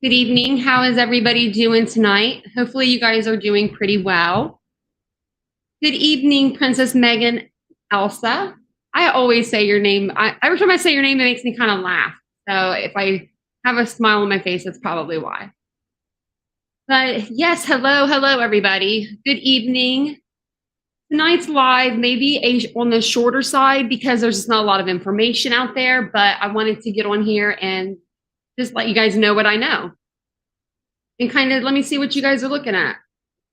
Good evening. How is everybody doing tonight? Hopefully you guys are doing pretty well. Good evening, Princess Megan Elsa. I always say your name. Every time I say your name, it makes me kind of laugh. So if I have a smile on my face, that's probably why. But yes, hello, everybody. Good evening. Tonight's live, maybe on the shorter side because there's just not a lot of information out there, but I wanted to get on here and just let you guys know what I know. And kind of let me see what you guys are looking at.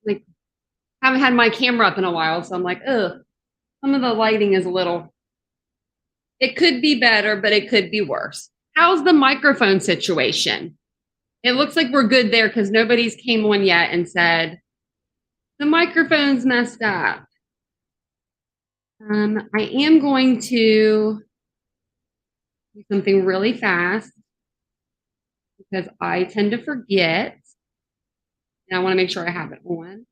Like, haven't had my camera up in a while, so I'm like, ugh, some of the lighting is a little, it could be better, but it could be worse. How's the microphone situation? It looks like we're good there because nobody's came on yet and said, the microphone's messed up. I am going to do something really fast because I tend to forget. And I want to make sure I have it on.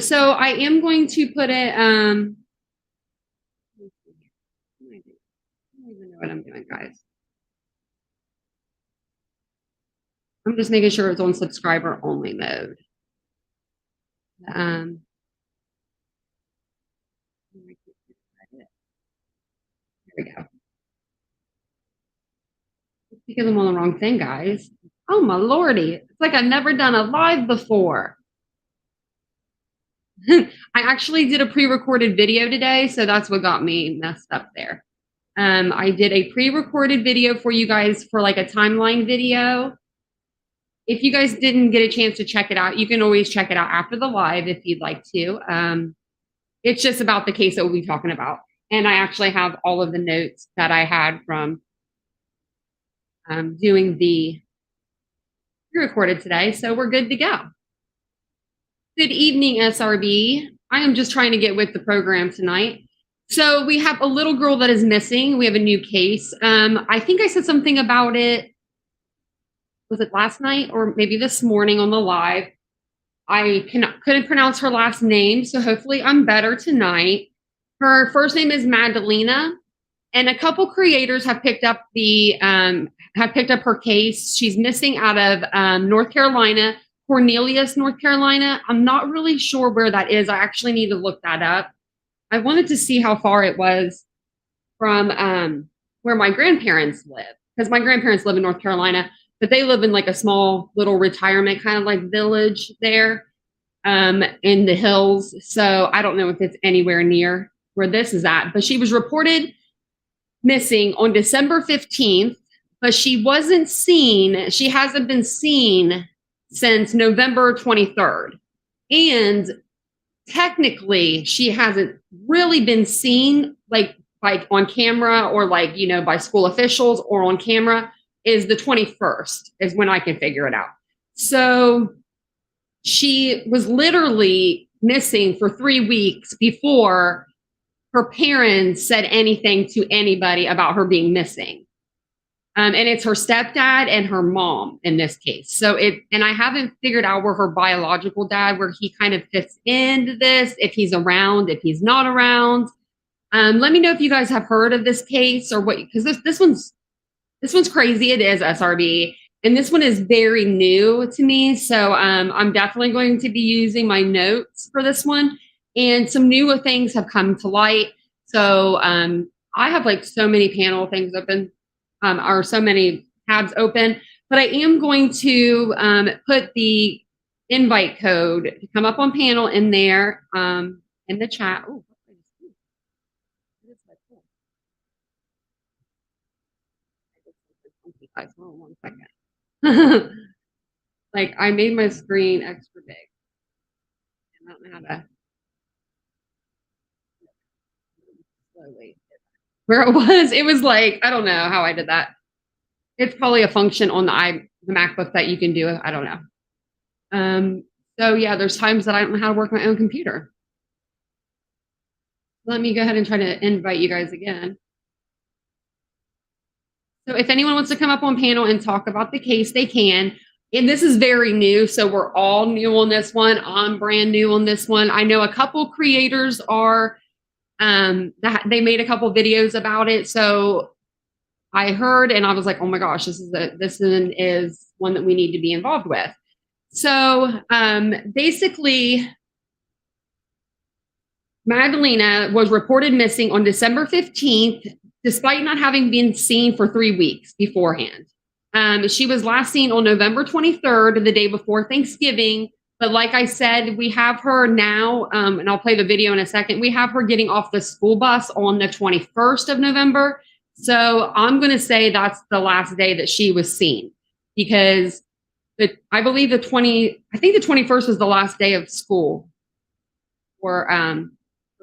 So I am going to put it, I don't even know what I'm doing, guys. I'm just making sure it's on subscriber only mode. There we go. It's because I'm on the wrong thing, guys. Oh my lordy. It's like I've never done a live before. I actually did a pre-recorded video today, so that's what got me messed up there. I did a pre-recorded video for you guys for like a timeline video. If you guys didn't get a chance to check it out, you can always check it out after the live if you'd like to. It's just about the case that we'll be talking about. And I actually have all of the notes that I had from doing the pre-recorded today, so we're good to go. Good evening, SRB. I am just trying to get with the program tonight. So we have a little girl that is missing. We have a new case. I think I said something about it. Was it last night or maybe this morning on the live? I couldn't pronounce her last name, so hopefully I'm better tonight. Her first name is Madalina, and a couple creators have picked up her case. She's missing out of North Carolina, Cornelius, North Carolina. I'm not really sure where that is. I actually need to look that up. I wanted to see how far it was from where my grandparents live, because my grandparents live in North Carolina, but they live in like a small little retirement kind of like village there in the hills. So I don't know if it's anywhere near where this is at, but she was reported missing on December 15th, but she wasn't seen. She hasn't been seen since November 23rd. And technically, she hasn't really been seen like on camera or like, you know, by school officials or on camera is the 21st is when I can figure it out. So she was literally missing for 3 weeks before her parents said anything to anybody about her being missing. And it's her stepdad and her mom in this case. So and I haven't figured out where her biological dad, where he kind of fits into this, if he's around, if he's not around. Let me know if you guys have heard of this case or what, because this one's crazy. It is SRB. And this one is very new to me. So I'm definitely going to be using my notes for this one. And some newer things have come to light. So I have like so many panel things open, or so many tabs open. But I am going to put the invite code to come up on panel in there in the chat. Ooh, guys, hold on 1 second. Like I made my screen extra big. I don't know how to slowly where it was like, I don't know how I did that. It's probably a function on the MacBook that you can do. I don't know. So yeah, there's times that I don't know how to work my own computer. Let me go ahead and try to invite you guys again. So if anyone wants to come up on panel and talk about the case, they can. And this is very new, so we're all new on this one. I'm brand new on this one. I know a couple creators are, they made a couple videos about it. So I heard and I was like, oh my gosh, this one is one that we need to be involved with. So basically, Madalina was reported missing on December 15th, despite not having been seen for 3 weeks beforehand. She was last seen on November 23rd, the day before Thanksgiving. But like I said, we have her now, and I'll play the video in a second. We have her getting off the school bus on the 21st of November. So I'm going to say that's the last day that she was seen, because I believe the 21st was the last day of school for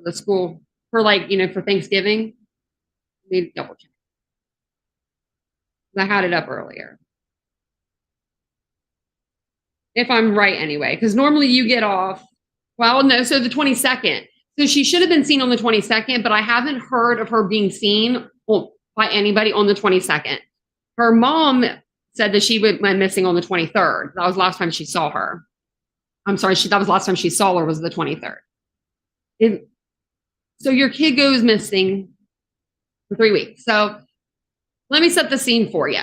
the school for for Thanksgiving. Let me double check. I had it up earlier. If I'm right anyway, because normally you get off, well, no, so the 22nd. So she should have been seen on the 22nd, but I haven't heard of her being seen by anybody on the 22nd. Her mom said that she went missing on the 23rd. That was the last time she saw her. I'm sorry, that was the last time she saw her was the 23rd. So your kid goes missing for 3 weeks. So let me set the scene for you.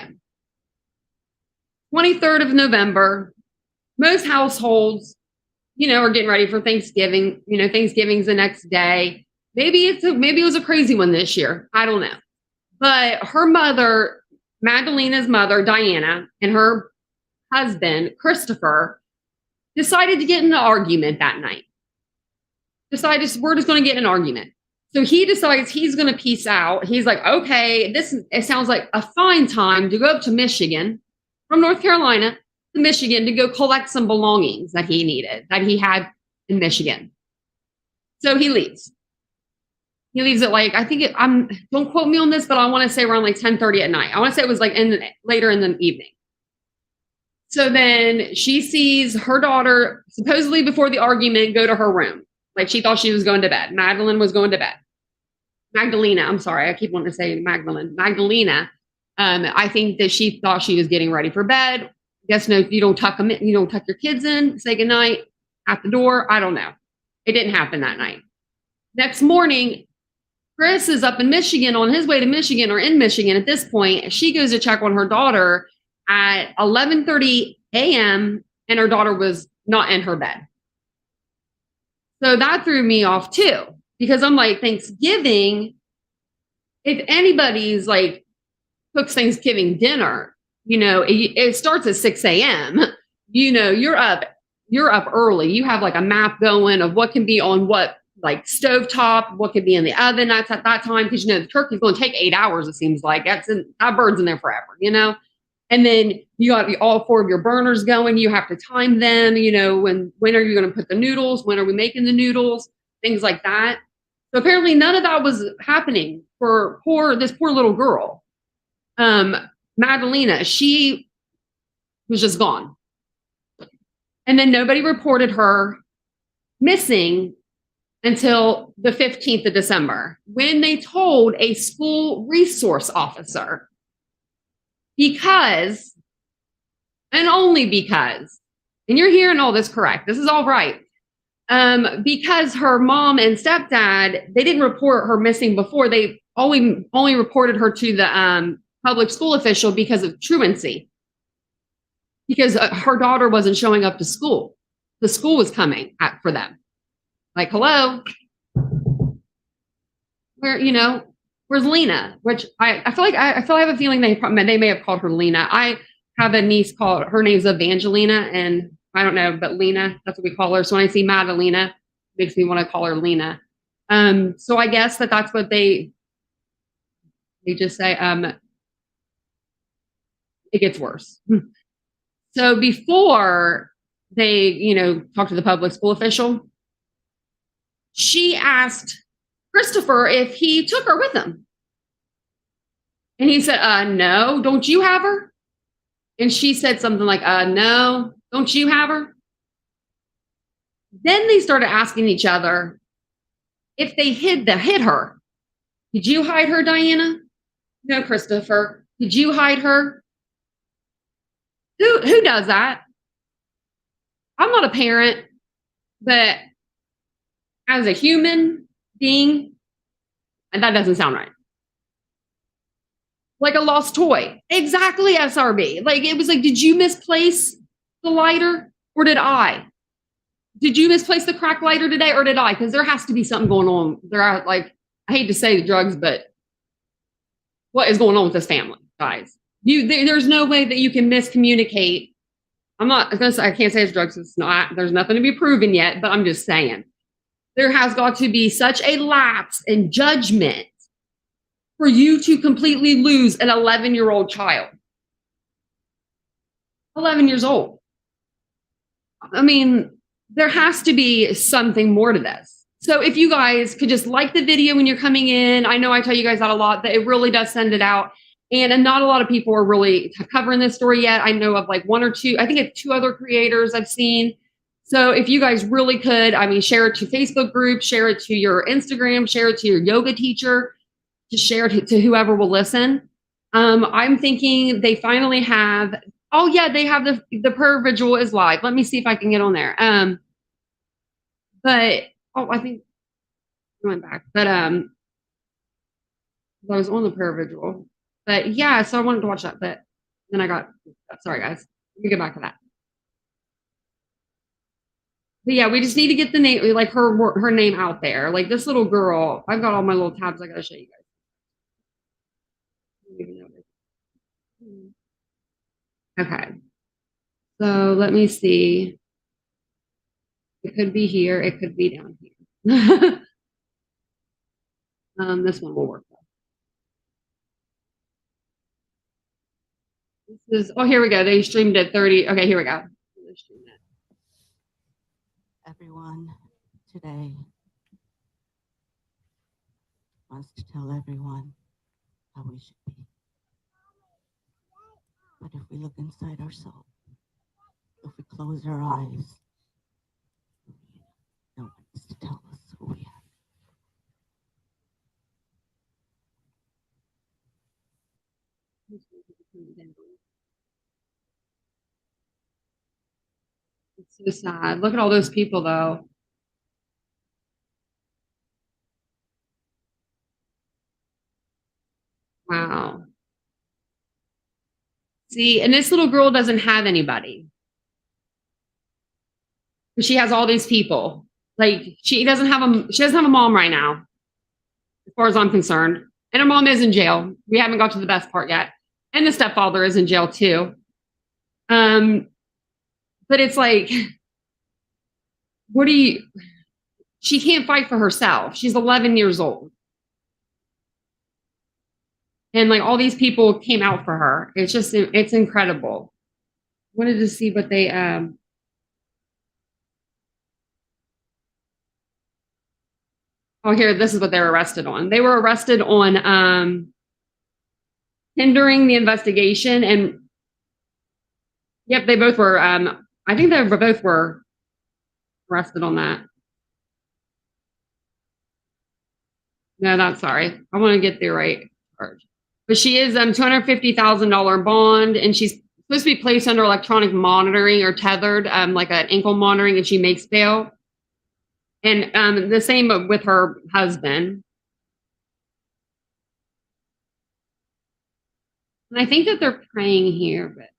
23rd of November, most households, are getting ready for Thanksgiving. Thanksgiving's the next day. Maybe it was a crazy one this year. I don't know. But her mother, Madalina's mother, Diana, and her husband, Christopher, decided to get in an argument that night. We're just going to get in an argument. So he decides he's going to peace out. He's like, okay, it sounds like a fine time to go up to Michigan from North Carolina to Michigan to go collect some belongings that he had in Michigan. So he leaves. He leaves at don't quote me on this, but I want to say around 10:30 at night. I want to say it was later in the evening. So then she sees her daughter supposedly before the argument go to her room. She thought she was going to bed. Madeline was going to bed. Magdalena, I'm sorry, I keep wanting to say Magdalene. Magdalena, I think that she thought she was getting ready for bed. Guess no, you don't tuck your kids in, say goodnight at the door. I don't know. It didn't happen that night. Next morning, Chris is up in Michigan, on his way to Michigan, or in Michigan at this point. She goes to check on her daughter at 11:30 a.m. and her daughter was not in her bed. So that threw me off too, because I'm like, Thanksgiving, if anybody's cooks Thanksgiving dinner, it starts at 6 a.m. You're up early. You have a map going of what can be on what stovetop, what could be in the oven at that time, because the turkey's going to take 8 hours. It seems like that bird's in there forever, And then you got all 4 of your burners going. You have to time them. When are you going to put the noodles? When are we making the noodles? Things like that. So apparently none of that was happening for this poor little girl. Madalina, she was just gone. And then nobody reported her missing until the 15th of December, when they told a school resource officer. Because, and only because, and you're hearing all this correct, this is all right, because her mom and stepdad, they didn't report her missing before. They only reported her to the public school official because of truancy, because her daughter wasn't showing up to school. The school was coming for them. Hello, where's Lena? Which I have a feeling they may have called her Lena. I have a niece her name's Evangelina, and I don't know, but Lena, that's what we call her. So when I see Madalina, it makes me want to call her Lena. So I guess that's what they just say. It gets worse. So before they, talk to the public school official, she asked Christopher if he took her with him. And he said, no, don't you have her? And she said something like, no, don't you have her? Then they started asking each other if they hid her. Did you hide her, Diana? No, Christopher. Did you hide her? Who does that? I'm not a parent, but as a human being, and that doesn't sound right. like a lost toy. Exactly, SRB. Like it was like, did you misplace the lighter or did I? Did you misplace the crack lighter today or did I? Because there has to be something going on. There are like, I hate to say the drugs, but what is going on with this family, guys? There's no way that you can miscommunicate. I can't say it's drugs. It's not, there's nothing to be proven yet, but I'm just saying there has got to be such a lapse in judgment for you to completely lose an 11-year-old child. 11 years old. I mean, there has to be something more to this. So if you guys could just like the video when you're coming in, I know I tell you guys that a lot, but it really does send it out. And not a lot of people are really covering this story yet. I know of like one or two, I think it's two other creators I've seen. So if you guys really could, I mean, share it to Facebook groups, share it to your Instagram, share it to your yoga teacher, just share it to whoever will listen. I'm thinking they finally have, oh yeah, they have the prayer vigil is live. Let me see if I can get on there. But I think I went back. But I was on the prayer vigil. But yeah, so I wanted to watch that, but then I got sorry guys. Let me get back to that. But yeah, we just need to get the name, like her name out there. Like this little girl, I've got all my little tabs I gotta show you guys. Okay. So let me see. It could be here, it could be down here. This one will work. This is, oh, here we go. They streamed at 30. Okay, here we go. Everyone today wants to tell everyone how we should be. But if we look inside ourselves, if we close our eyes, no one wants to tell us who we are. It's so sad. Look at all those people, though. Wow. See, and this little girl doesn't have anybody. She has all these people. Like she doesn't have a mom right now, as far as I'm concerned. And her mom is in jail. We haven't got to the best part yet. And the stepfather is in jail too. But it's like, she can't fight for herself. She's 11 years old. And like all these people came out for her. It's incredible. Wanted to see what they, here, this is what they were arrested on. They were arrested on, hindering the investigation and yep, they both were, I think they both were arrested on that. No, that's sorry. I want to get the right charge. But she is $250,000 bond, and she's supposed to be placed under electronic monitoring or tethered, like an ankle monitoring, and she makes bail. And the same with her husband. And I think that they're praying here, but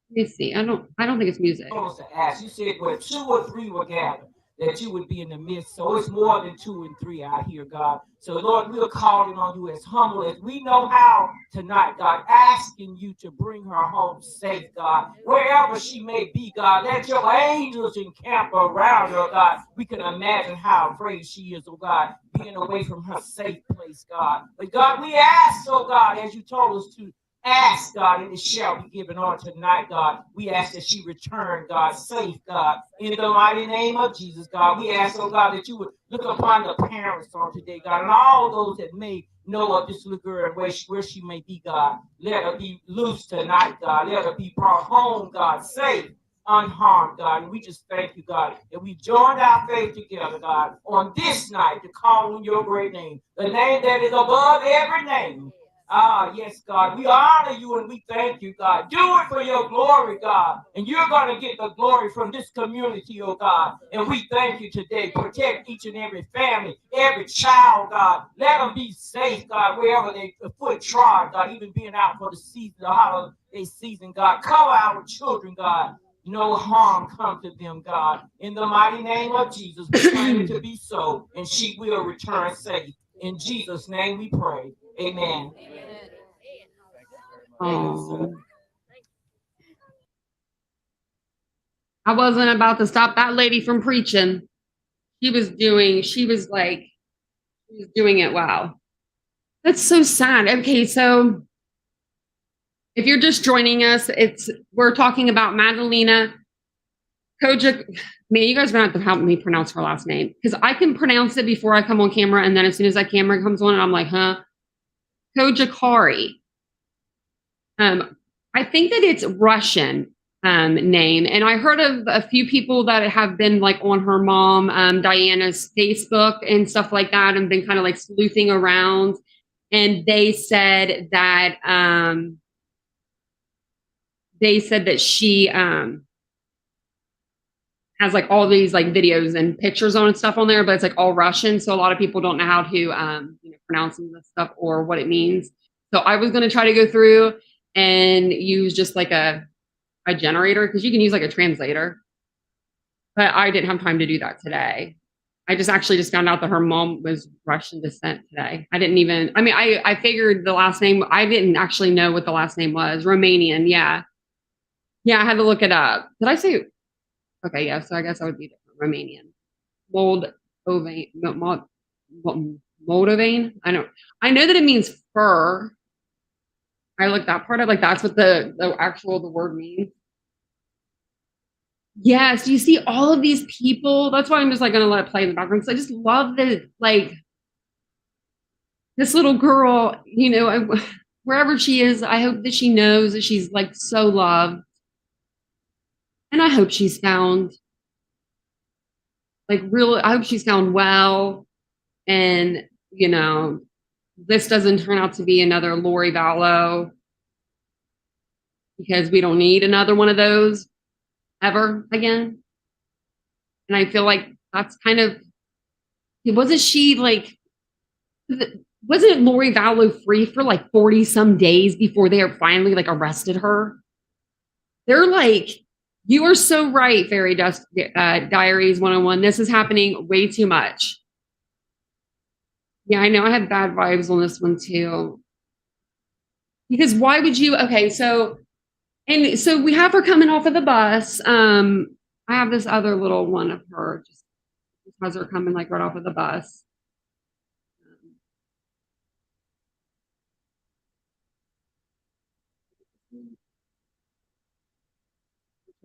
let me see. I don't think it's music. You said where 2 or 3 were gathered, that you would be in the midst. So it's more than 2 and 3 out here, God. So Lord, we're calling on you as humble as we know how tonight, God, asking you to bring her home safe, God. Wherever she may be, God, let your angels encamp around her, God. We can imagine how afraid she is, oh God, being away from her safe place, God. But God, we ask, oh God, as you told us to, ask, God, and it shall be given on tonight, God. We ask that she return, God, safe, God, in the mighty name of Jesus, God. We ask, oh God, that you would look upon the parents on today, God, and all those that may know of this little girl and where she may be, God. Let her be loose tonight, God. Let her be brought home, God, safe, unharmed, God. And we just thank you, God, that we joined our faith together, God, on this night to call on your great name, the name that is above every name. Yes, God. We honor you and we thank you, God. Do it for your glory, God. And you're going to get the glory from this community, oh God. And we thank you today. Protect each and every family, every child, God. Let them be safe, God, wherever they foot trod, God, even being out for the season, the holiday season, God. Cover our children, God. No harm come to them, God. In the mighty name of Jesus, we claim it to be so, and she will return safe. In Jesus' name we pray. Amen. I wasn't about to stop that lady from preaching. She was doing it well. That's so sad. Okay, so if you're just joining us, we're talking about Madalina Cojocari. Man, you guys are going to have to help me pronounce her last name because I can pronounce it before I come on camera, and then as soon as that camera comes on, I'm like, huh? Cojocari. I think that it's Russian name, and I heard of a few people that have been like on her mom Diana's Facebook and stuff like that, and been kind of like sleuthing around, and they said that she has like all these like videos and pictures on and stuff on there, but it's like all Russian. So a lot of people don't know how to pronounce some of this stuff or what it means. So I was going to try to go through and use just like a generator because you can use like a translator. But I didn't have time to do that today. I just found out that her mom was Russian descent today. I figured the last name, I didn't actually know what the last name was. Romanian, yeah. Yeah, I had to look it up. Did I say? Okay, yeah, so I guess I would be Romanian. Moldovane. I know that it means fur. I looked that part up, like that's what the word means. Yes, you see all of these people. That's why I'm just like gonna let it play in the background because I just love that, like this little girl, wherever she is, I hope that she knows that she's like so loved. And I hope she's found I hope she's found well. And, this doesn't turn out to be another Lori Vallow because we don't need another one of those ever again. And I feel like that's kind of, wasn't Lori Vallow free for like 40 some days before they finally like arrested her? They're like, you are so right, Fairy Dust Diaries 101. This is happening way too much. Yeah, I know I have bad vibes on this one too. Because why would you? Okay, so we have her coming off of the bus. I have this other little one of her just because her coming like right off of the bus.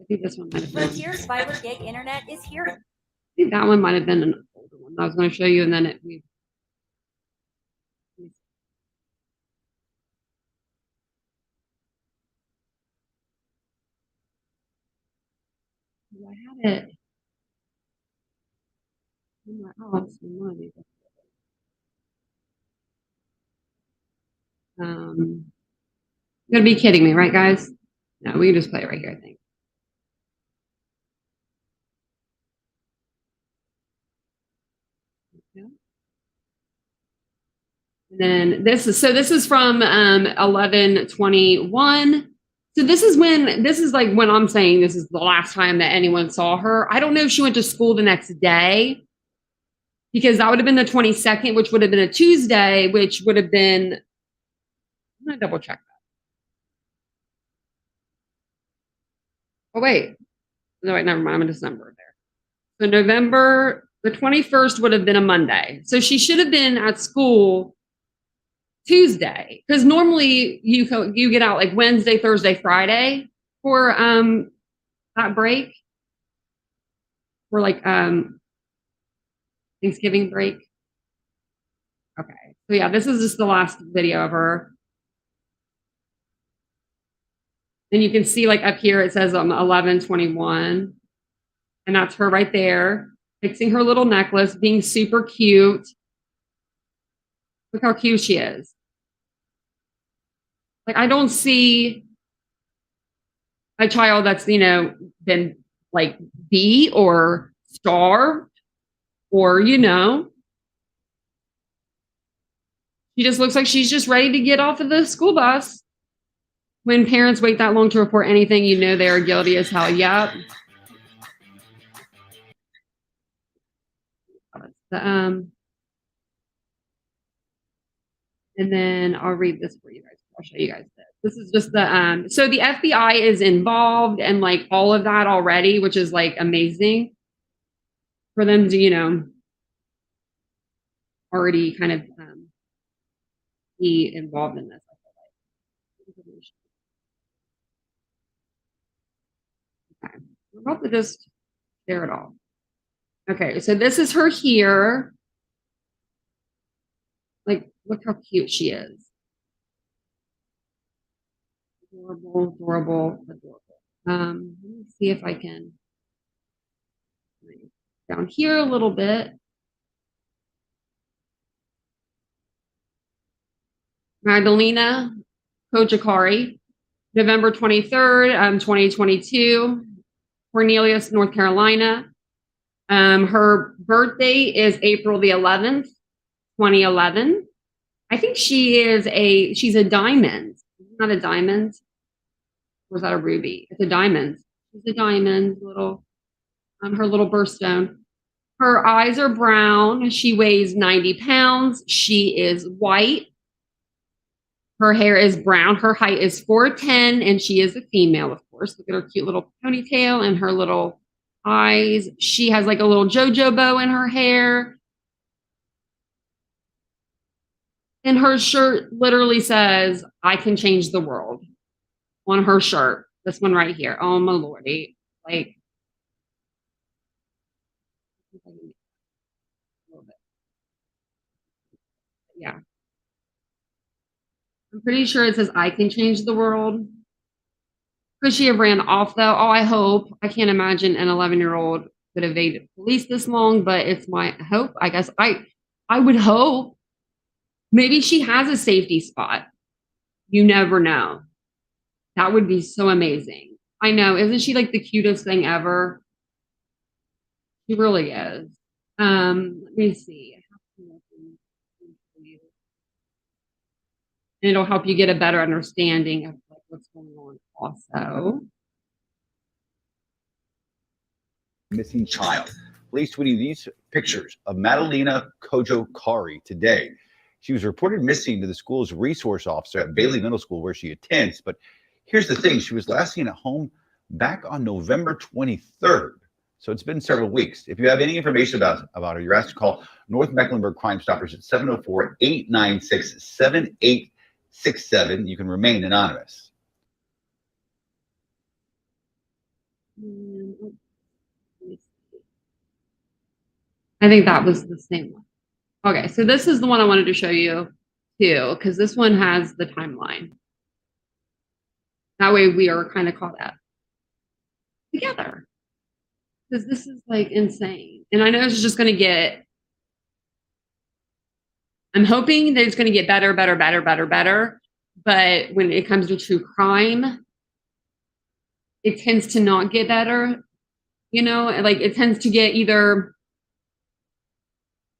I think this one might have been. Frontier's fiber gig internet is here. I think that one might have been an older one that I was going to show you, and then I had it. Oh, it's one of these. You're gonna be kidding me, right, guys? No, we can just play it right here, I think. Yeah. And then this is from 11/21. So this is like when I'm saying this is the last time that anyone saw her. I don't know if she went to school the next day because that would have been the 22nd, which would have been a Tuesday, which would have been, I'm gonna double check that. Oh wait, no wait, never mind. I'm in December there. So November the 21st would have been a Monday. So she should have been at school Tuesday, because normally you get out like Wednesday, Thursday, Friday for that break, for like Thanksgiving break. Okay, so yeah, this is just the last video of her, and you can see like up here it says 11/21, and that's her right there fixing her little necklace, being super cute. Look how cute she is. Like, I don't see a child that's, been like beat or starved or, she just looks like she's just ready to get off of the school bus. When parents wait that long to report anything, they are guilty as hell. Yep. And then I'll read this for you guys. I'll show you guys this. This is just so the FBI is involved and like all of that already, which is like amazing for them to, already kind of be involved in this. Okay. We're about to just share it all. Okay, so this is her here. Like, look how cute she is. Adorable, adorable, adorable. Let me see if I can down here a little bit. Madalina Cojocari, November 23rd, 2022, Cornelius, North Carolina. Her birthday is April the 11th, 2011. I think she's a diamond. Not a diamond. Or is that a ruby? It's a diamond. She's a diamond, her little birthstone. Her eyes are brown. She weighs 90 pounds. She is white. Her hair is brown. Her height is 4'10", and she is a female, of course. Look at her cute little ponytail and her little eyes. She has like a little JoJo bow in her hair. And her shirt literally says, "I can change the world," on her shirt. This one right here. Oh, my lordy. Like, yeah. I'm pretty sure it says, "I can change the world." Could she have ran off though? Oh, I hope. I can't imagine an 11-year-old could evade police this long, but it's my hope. I guess I would hope. Maybe she has a safety spot. You never know. That would be so amazing. I know. Isn't she like the cutest thing ever? She really is. Let me see. And it'll help you get a better understanding of like what's going on also. Missing child. Police tweeting these pictures of Madalina Cojocari today. She was reported missing to the school's resource officer at Bailey Middle School, where she attends. But here's the thing. She was last seen at home back on November 23rd. So it's been several weeks. If you have any information about her, you're asked to call North Mecklenburg Crime Stoppers at 704-896-7867. You can remain anonymous. I think that was the same one. Okay, so this is the one I wanted to show you too, because this one has the timeline. That way we are kind of caught up together. Because this is like insane. And I know it's just going to get, I'm hoping that it's going to get better. But when it comes to true crime, it tends to not get better. Like it tends to get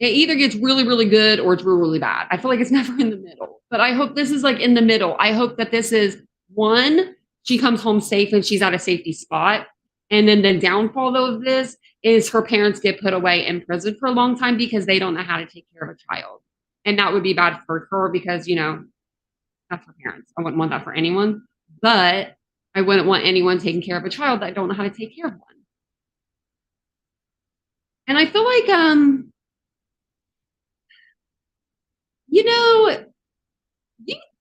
it either gets really, really good or it's really, really bad. I feel like it's never in the middle. But I hope this is like in the middle. I hope that this is one, she comes home safe and she's at a safety spot. And then the downfall of this is her parents get put away in prison for a long time because they don't know how to take care of a child. And that would be bad for her because, that's her parents. I wouldn't want that for anyone. But I wouldn't want anyone taking care of a child that don't know how to take care of one. And I feel like,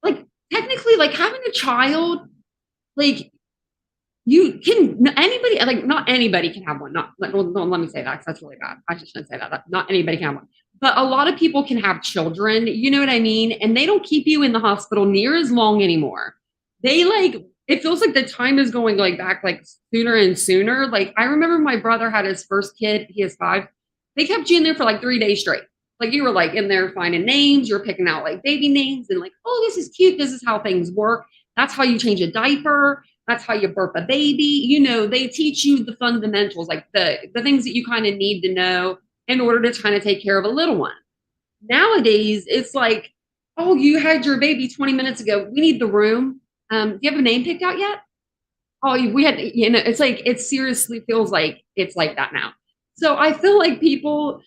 like technically, like having a child, like you can anybody like not anybody can have one. Not like well, don't let me say that because that's really bad. I just shouldn't say that. Not anybody can have one, but a lot of people can have children. You know what I mean? And they don't keep you in the hospital near as long anymore. They like it feels like the time is going like back like sooner and sooner. Like I remember my brother had his first kid. He is 5. They kept you in there for like 3 days straight. Like you were like in there finding names, you're picking out like baby names and like, oh, this is cute. This is how things work. That's how you change a diaper. That's how you birth a baby. You know, they teach you the fundamentals, like the things that you kind of need to know in order to kind of take care of a little one. Nowadays, it's like, oh, you had your baby 20 minutes ago. We need the room. Do you have a name picked out yet? Oh, we had, you know, it's like, it seriously feels like it's like that now. So I feel like people,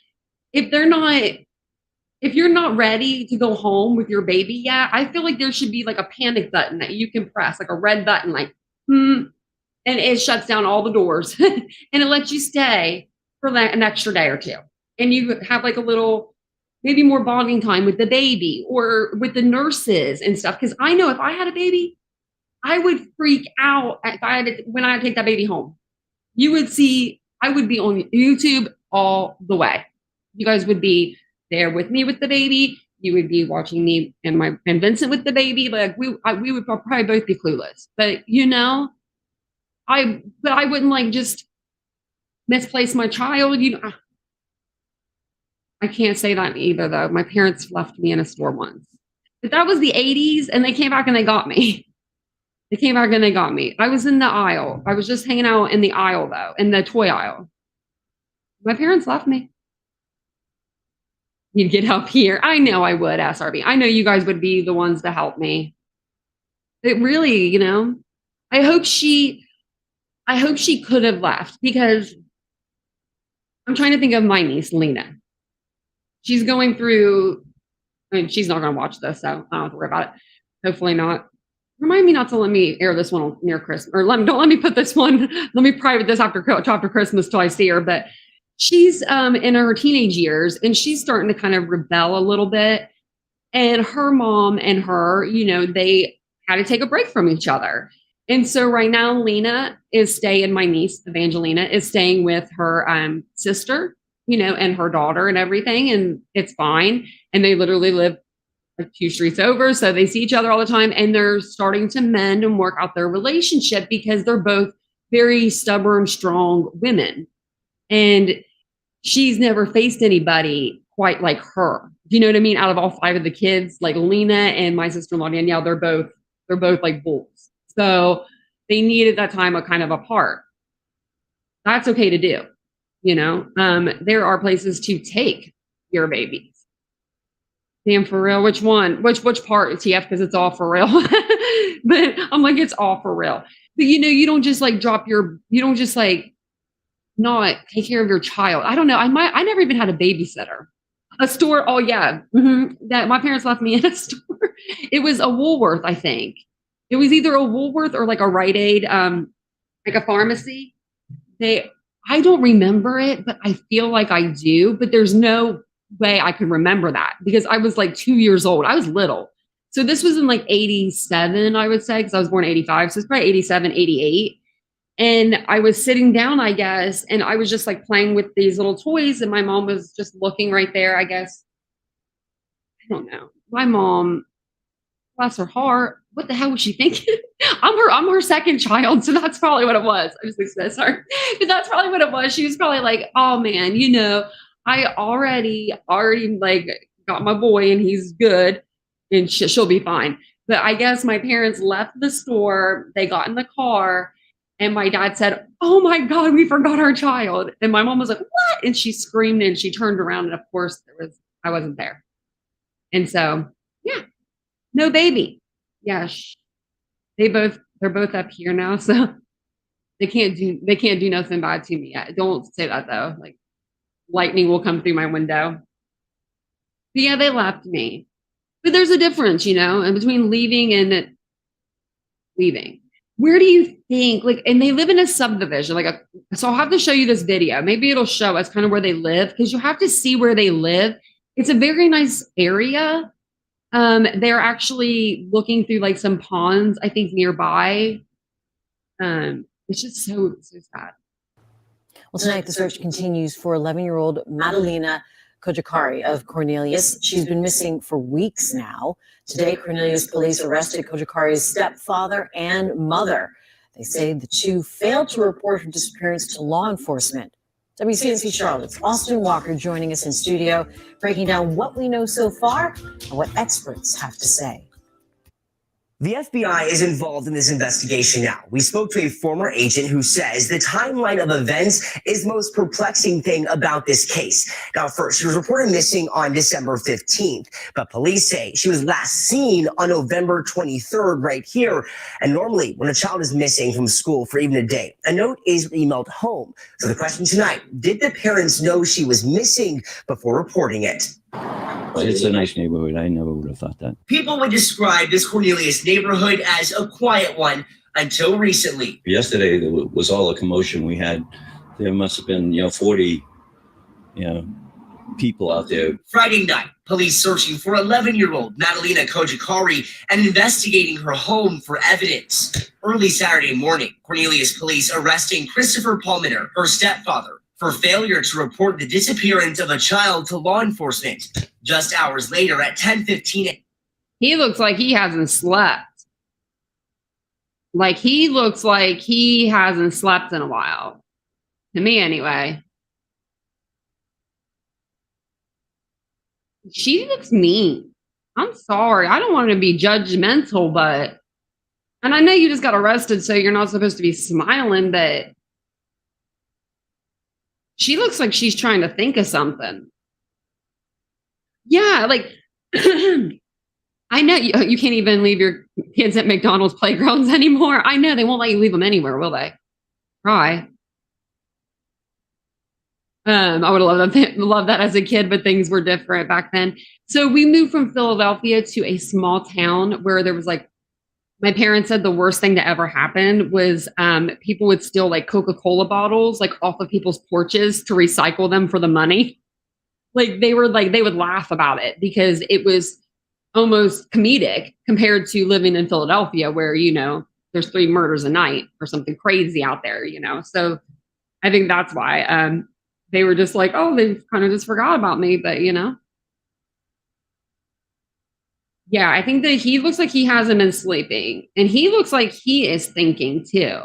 if you're not ready to go home with your baby yet, I feel like there should be like a panic button that you can press, like a red button, like, and it shuts down all the doors and it lets you stay for an extra day or two. And you have like a little, maybe more bonding time with the baby or with the nurses and stuff. Cause I know if I had a baby, I would freak out when I had to take that baby home. You would see, I would be on YouTube all the way. You guys would be there with me with the baby. You would be watching me and Vincent with the baby. Like we would probably both be clueless. But you know, I wouldn't like just misplace my child. You know, I can't say that either though. My parents left me in a store once, but that was the 80s, and they came back and they got me. They came back and they got me. I was in the aisle. I was just hanging out in the aisle though, in the toy aisle. My parents left me. You'd get up here. I know I would, SRB. I know you guys would be the ones to help me. It really, you know, I hope she could have left, because I'm trying to think of my niece, Lena. She's going through, I mean, she's not going to watch this, so I don't have to worry about it. Hopefully not. Remind me not to let me air this one near Christmas, or don't let me put this one, let me private this after Christmas till I see her. But she's in her teenage years, and she's starting to kind of rebel a little bit. And her mom and her, you know, they had to take a break from each other. And so right now, Lena is staying, my niece, Evangelina, is staying with her sister, you know, and her daughter and everything. And it's fine. And they literally live a few streets over. So they see each other all the time, and they're starting to mend and work out their relationship because they're both very stubborn, strong women. And she's never faced anybody quite like her. Do you know what I mean? Out of all 5 of the kids, like Lena and my sister-in-law Danielle, they're both like bulls. So they needed that time kind of apart. That's okay to do. You know, there are places to take your babies. Damn, for real. Which one? Which part, TF? Because it's all for real. But I'm like, it's all for real. But you know, you don't just like you don't just like not take care of your child. I don't know. I never even had a babysitter. A store. Oh yeah. That my parents left me in a store. It was a Woolworth, I think. It was either a Woolworth or like a Rite Aid, like a pharmacy. I don't remember it, but I feel like I do. But there's no way I could remember that because I was like 2 years old. I was little. So this was in like 87, I would say, because I was born in 85. So it's probably 87, 88. And I was sitting down, I guess, and I was just like playing with these little toys. And my mom was just looking right there, I guess. I don't know. My mom, bless her heart, what the hell was she thinking? I'm her second child, so that's probably what it was. I just like, sorry, but that's probably what it was. She was probably like, oh man, you know, I already like got my boy and he's good and she'll be fine. But I guess my parents left the store, they got in the car, and my dad said, oh my God, we forgot our child. And my mom was like, what? And she screamed and she turned around, and of course I wasn't there. And so, yeah, no baby. Yeah, they're both up here now, so they can't do nothing bad to me yet. Don't say that though. Like lightning will come through my window. But yeah, they left me. But there's a difference, you know, in between leaving and leaving. Where do you think, like, and they live in a subdivision, so I'll have to show you this video. Maybe it'll show us kind of where they live, because you have to see where they live. It's a very nice area. They're actually looking through like some ponds, I think, nearby. It's just so sad. Well, tonight the search continues for 11-year-old Madalina Cojocari of Cornelius. She's been missing for weeks now. Today, Cornelius police arrested Cojocari's stepfather and mother. They say the two failed to report her disappearance to law enforcement. WCNC Charlotte's Austin Walker joining us in studio, breaking down what we know so far and what experts have to say. The FBI is involved in this investigation now. We spoke to a former agent who says the timeline of events is the most perplexing thing about this case. Now, first, she was reported missing on December 15th, but police say she was last seen on November 23rd right here. And normally, when a child is missing from school for even a day, a note is emailed home. So the question tonight, did the parents know she was missing before reporting it? It's a nice neighborhood. I never would have thought that. People would describe this Cornelius neighborhood as a quiet one until recently. Yesterday, there was all the commotion we had. There must have been, 40, people out there. Friday night, police searching for 11-year-old Madalina Cojocari and investigating her home for evidence. Early Saturday morning, Cornelius police arresting Christopher Palmer, her stepfather, for failure to report the disappearance of a child to law enforcement. Just hours later at 10:15. He looks like he hasn't slept. Like he looks like he hasn't slept in a while. To me, anyway. She looks mean. I'm sorry. I don't want to be judgmental, but, and I know you just got arrested, so you're not supposed to be smiling, but she looks like she's trying to think of something. Yeah, like, I know you can't even leave your kids at McDonald's playgrounds anymore. I know they won't let you leave them anywhere, will they? Try. I would have loved that as a kid, but things were different back then. So we moved from Philadelphia to a small town where there was like, my parents said the worst thing that ever happened was people would steal like Coca-Cola bottles like off of people's porches to recycle them for the money. Like they would laugh about it because it was almost comedic compared to living in Philadelphia where, there's 3 murders a night or something crazy out there, So I think that's why they were just like, oh, they kind of just forgot about me. But, yeah, I think that he looks like he hasn't been sleeping and he looks like he is thinking too.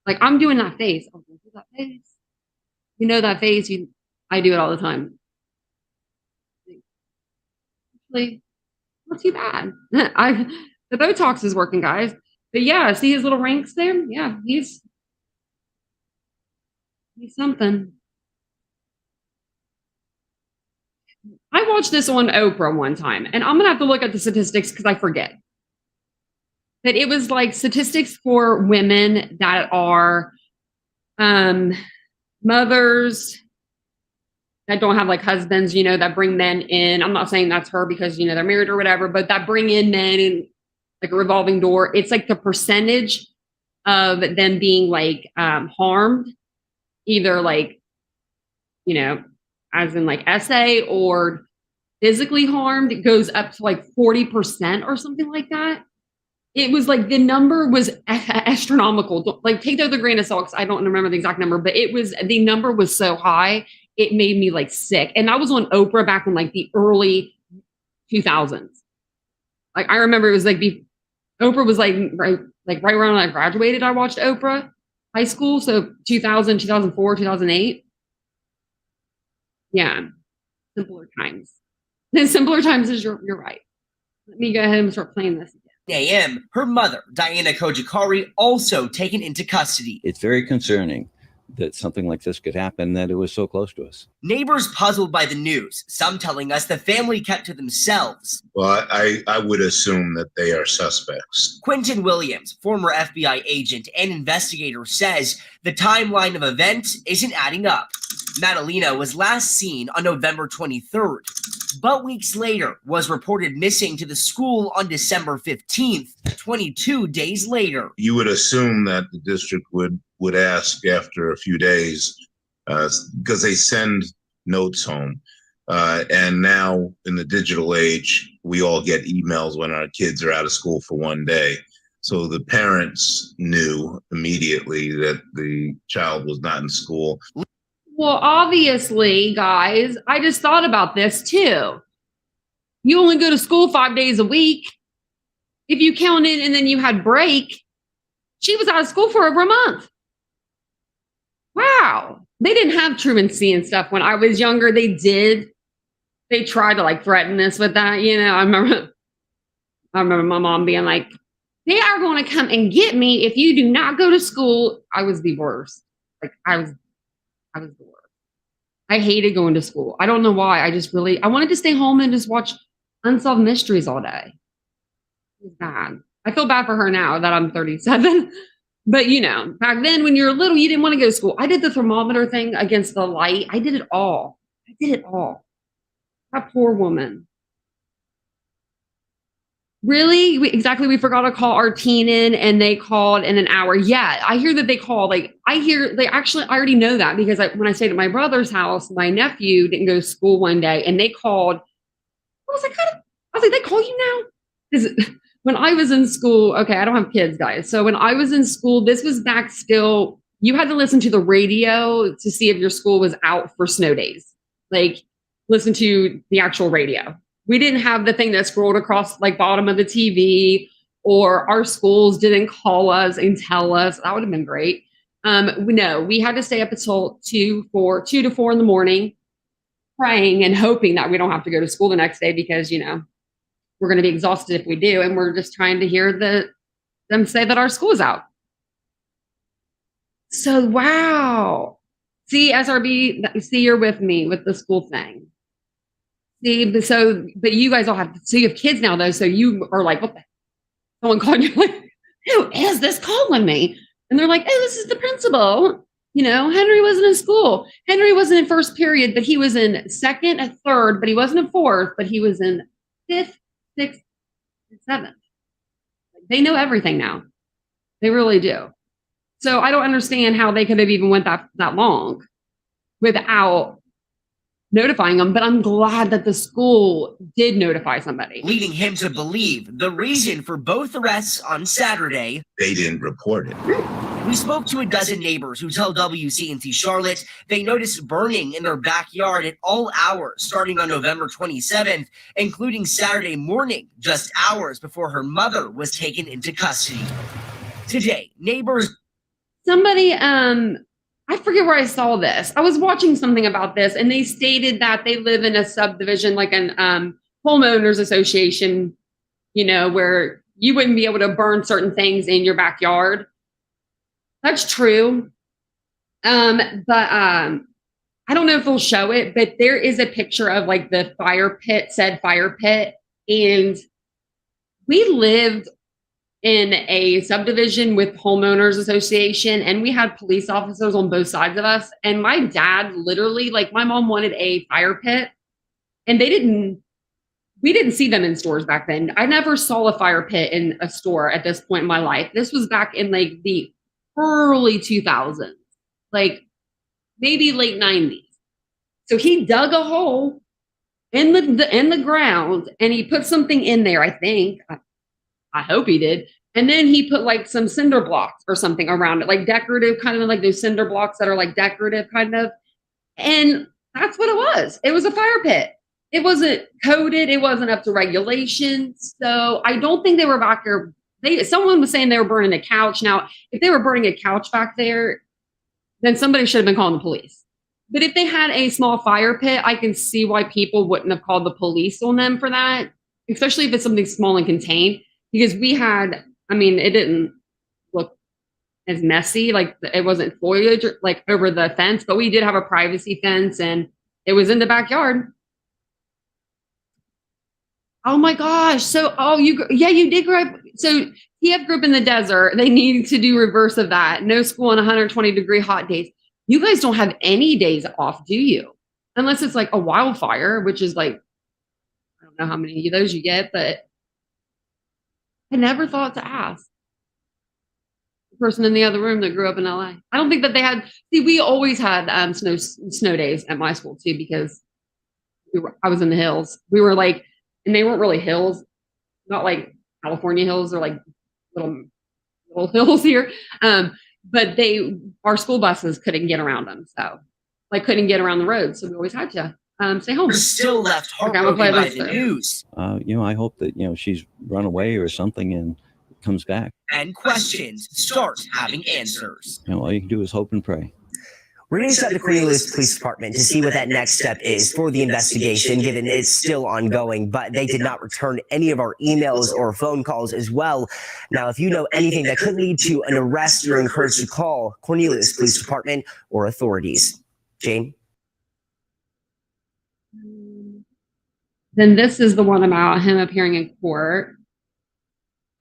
Like I'm doing that face. Oh, that face. That face. I do it all the time. Actually, not too bad. The Botox is working, guys. But yeah, see his little ranks there? Yeah, he's something. I watched this on Oprah one time, and I'm gonna have to look at the statistics because I forget. That it was like statistics for women that are mothers that don't have like husbands, that bring men in. I'm not saying that's her because, they're married or whatever, but that bring in men in like a revolving door. It's like the percentage of them being like harmed, either like, as in like SA or physically harmed, it goes up to like 40% or something like that. It was like the number was astronomical. Like take that with a grain of salt because I don't remember the exact number, but the number was so high, it made me like sick. And that was on Oprah back in like the early 2000s. Like I remember it was like Oprah was like right around when I graduated, I watched Oprah high school. So 2000, 2004, 2008. Yeah. Simpler times. The simpler times is you're right. Let me go ahead and start playing this again. A.M. Her mother, Diana Cojocari, also taken into custody. It's very concerning that something like this could happen, that it was so close to us. Neighbors puzzled by the news, some telling us the family kept to themselves. Well, I would assume that they are suspects. Quentin Williams, former FBI agent and investigator, says the timeline of events isn't adding up. Madalina was last seen on November 23rd, but weeks later was reported missing to the school on December 15th, 22 days later. You would assume that the district would ask after a few days because they send notes home. And now in the digital age, we all get emails when our kids are out of school for one day. So the parents knew immediately that the child was not in school. Well, obviously, guys, I just thought about this too. You only go to school 5 days a week. If you count it and then you had break, she was out of school for over a month. Wow. they didn't have truancy and stuff when I was younger. They did. They tried to like threaten us with that. I remember my mom being like, they are going to come and get me if you do not go to school. I was the worst. Like I was the worst. I hated going to school. I don't know why. I wanted to stay home and just watch Unsolved Mysteries all day. It was bad. I feel bad for her now that I'm 37. But back then when you're little, you didn't want to go to school. I did the thermometer thing against the light. I did it all. That poor woman. Really? We forgot to call our teen in and they called in an hour. Yeah, I hear that they called. I already know that because when I stayed at my brother's house, my nephew didn't go to school one day and they called. I was like, they call you now? Because when I was in school, okay, I don't have kids, guys. So when I was in school, this was back still, you had to listen to the radio to see if your school was out for snow days. Like, listen to the actual radio. We didn't have the thing that scrolled across like bottom of the TV, or our schools didn't call us and tell us. That would have been great. No, we had to stay up until 2 to 4 in the morning, praying and hoping that we don't have to go to school the next day because, we're going to be exhausted if we do. And we're just trying to hear them say that our school is out. So, wow. See, SRB, see, you're with me with the school thing. See, but you guys all you have kids now though. So you are like, what the, someone called you like, who is this calling me? And they're like, oh, this is the principal. Henry wasn't in school. Henry wasn't in first period, but he was in second and third, but he wasn't in fourth, but he was in fifth, sixth, and seventh. They know everything now. They really do. So I don't understand how they could have even went that long without notifying them, but I'm glad that the school did notify somebody. Leading him to believe the reason for both arrests on Saturday. They didn't report it. We spoke to a dozen neighbors who tell WCNT Charlotte they noticed burning in their backyard at all hours starting on November 27th, including Saturday morning, just hours before her mother was taken into custody. Today, neighbors... Somebody, I forget where I saw this. I was watching something about this, and they stated that they live in a subdivision, like an homeowners association, where you wouldn't be able to burn certain things in your backyard. That's true. But I don't know if they'll show it, but there is a picture of like the said fire pit. And we lived in a subdivision with homeowners association, and we had police officers on both sides of us. And my dad literally, like my mom wanted a fire pit, and we didn't see them in stores back then. I never saw a fire pit in a store at this point in my life. This was back in like the early 2000s, like maybe late 90s. So he dug a hole in the ground and he put something in there, I think. I hope he did. And then he put like some cinder blocks or something around it, like decorative, kind of like those cinder blocks that are like decorative kind of. And that's what it was. It was a fire pit. It wasn't coded. It wasn't up to regulations. So I don't think they were back there. Someone was saying they were burning a couch. Now, if they were burning a couch back there, then somebody should have been calling the police. But if they had a small fire pit, I can see why people wouldn't have called the police on them for that, especially if it's something small and contained. Because it didn't look as messy, like it wasn't foliage like over the fence, but we did have a privacy fence and it was in the backyard. Oh my gosh. So, you did grow up. So TF grew up in the desert. They need to do reverse of that. No school on 120-degree hot days. You guys don't have any days off, do you? Unless it's like a wildfire, which is like, I don't know how many of those you get, but I never thought to ask the person in the other room that grew up in LA. I don't think that they had, we always had snow days at my school too, because I was in the hills. We were like, and they weren't really hills, not like California hills or like little hills here. But our school buses couldn't get around them. So like couldn't get around the road. So we always had to stay home. Still left heartbroken by the news. I hope that, she's run away or something and comes back. And questions start having answers. All you can do is hope and pray. We're going to start the Cornelius Police Department to see what that next step is for the investigation, given it's still ongoing, but they did not return any of our emails or phone calls as well. Now, if you know anything that could lead to an arrest, you're encouraged to call Cornelius Police Department or authorities. Jane? Then this is the one about him appearing in court.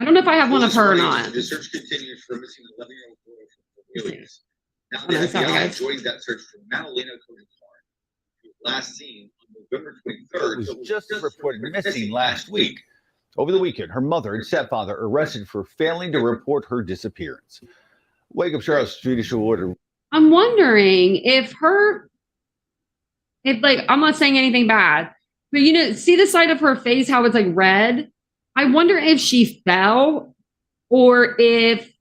I don't know if I have one of her or not. The search continues for missing 11-year-old girl from Cornelius. Now Oh, the sorry, FBI guys. joins that search for Madalina Cojocari, who was last seen on November 23rd. Was just reported missing last week. Over the weekend, her mother and stepfather arrested for failing to report her disappearance. Wake Up Charlotte's judicial order. I'm wondering if like, I'm not saying anything bad, but see the side of her face, how it's like red? I wonder if she fell or if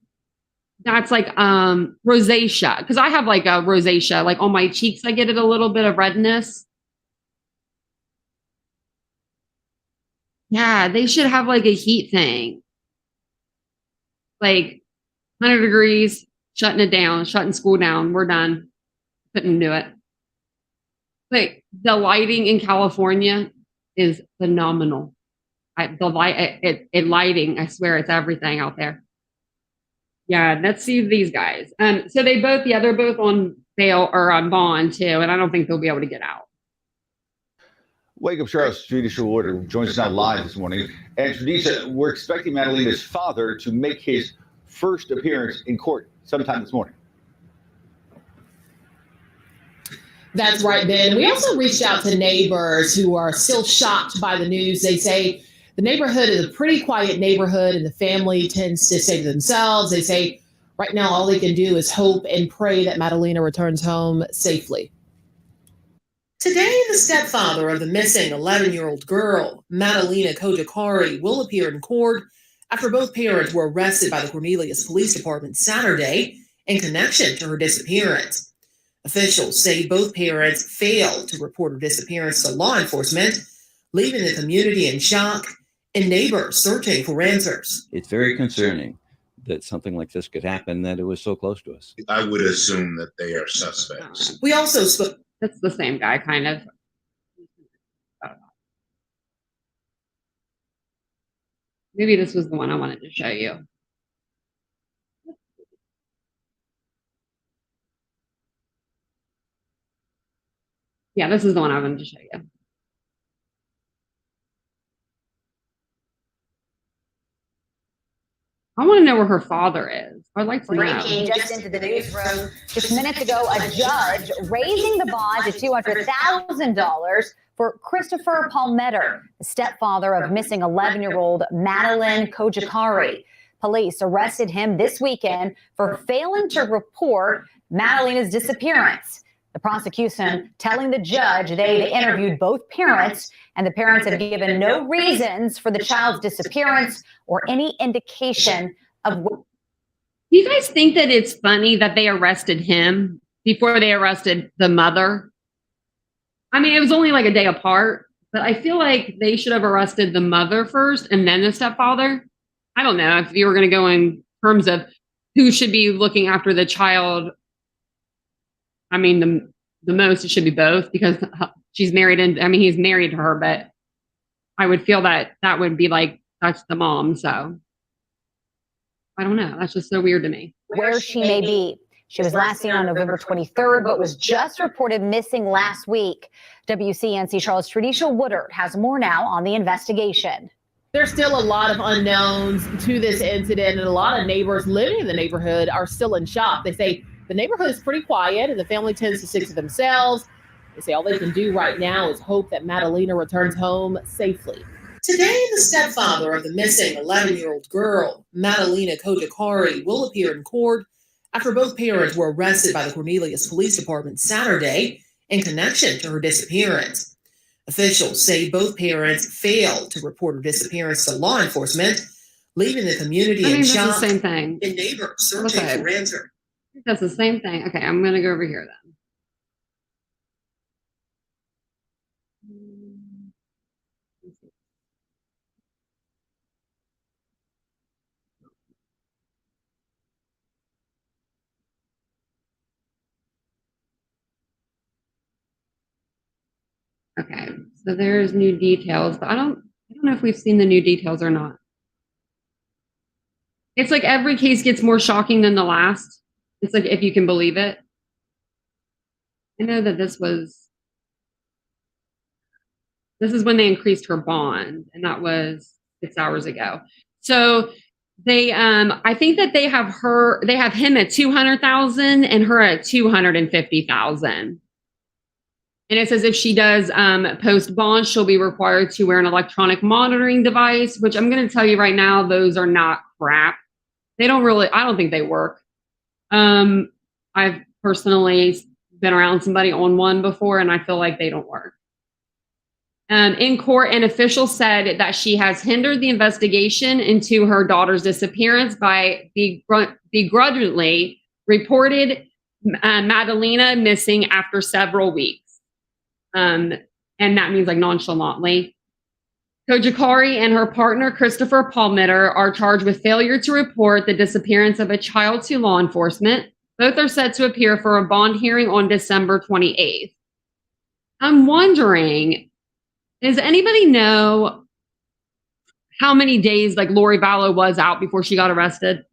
that's like rosacea, because I have like a rosacea, like on my cheeks, I get it a little bit of redness. Yeah, they should have like a heat thing, like 100 degrees, shutting it down, shutting school down. We're done. Couldn't do it. Like the lighting in California is phenomenal. Lighting, I swear it's everything out there. Yeah, let's see these guys. So they're both on bail or on bond too, and I don't think they'll be able to get out. Wake Up Charlotte's judicial order joins us now live this morning. And Tradisha, we're expecting Madalina's father to make his first appearance in court sometime this morning. That's right, Ben. We also reached out to neighbors who are still shocked by the news. They say the neighborhood is a pretty quiet neighborhood and the family tends to stay to themselves. They say right now all they can do is hope and pray that Madalina returns home safely. Today, the stepfather of the missing 11-year-old girl, Madalina Cojocari, will appear in court after both parents were arrested by the Cornelius Police Department Saturday in connection to her disappearance. Officials say both parents failed to report her disappearance to law enforcement, leaving the community in shock and neighbors searching for answers. It's very concerning that something like this could happen, that it was so close to us. I would assume that they are suspects. We also spoke. That's the same guy, kind of. Maybe this was the one I wanted to show you. Yeah, this is the one I wanted to show you. I want to know where her father is. I'd like to know. Breaking just into the newsroom just minutes ago, a judge raising the bond to $200,000 for Christopher Palmetter, the stepfather of missing 11-year-old Madalina Cojocari. Police arrested him this weekend for failing to report Madalina's disappearance. The prosecution telling the judge they've interviewed both parents, and the parents have given no reasons for the child's disappearance or any indication of what. Do you guys think that it's funny that they arrested him before they arrested the mother? I mean, it was only like a day apart, but I feel like they should have arrested the mother first and then the stepfather. I don't know if you were going to go in terms of who should be looking after the child. I mean, the most, it should be both, because she's married, and I mean, he's married to her, but I would feel that would be like, that's the mom. So I don't know. That's just so weird to me. Where she may be. She was last seen on November 23rd, but was just reported missing last week. WCNC Charlotte's Tradisha Woodard has more now on the investigation. There's still a lot of unknowns to this incident, and a lot of neighbors living in the neighborhood are still in shock. They say the neighborhood is pretty quiet and the family tends to stick to themselves. They say all they can do right now is hope that Madalina returns home safely. Today, the stepfather of the missing 11-year-old girl, Madalina Cojocari, will appear in court after both parents were arrested by the Cornelius Police Department Saturday in connection to her disappearance. Officials say both parents failed to report her disappearance to law enforcement, leaving the community in shock the same thing. and neighbors searching for answers. That's the same thing. Okay, I'm going to go over here then. Okay, so there's new details, but I don't know if we've seen the new details or not. It's like every case gets more shocking than the last. It's like, if you can believe it. I know that this is when they increased her bond, and that was 6 hours ago. So they, I think that they have him at 200,000 and her at 250,000. And it says if she does post bond, she'll be required to wear an electronic monitoring device, which I'm going to tell you right now, those are not crap. I don't think they work. I've personally been around somebody on one before, and I feel like they don't work. In court, an official said that she has hindered the investigation into her daughter's disappearance by begrudgingly reported Madalina missing after several weeks. And that means like nonchalantly. Cojocari and her partner, Christopher Palmitter, are charged with failure to report the disappearance of a child to law enforcement. Both are set to appear for a bond hearing on December 28th. I'm wondering, does anybody know how many days like Lori Vallow was out before she got arrested?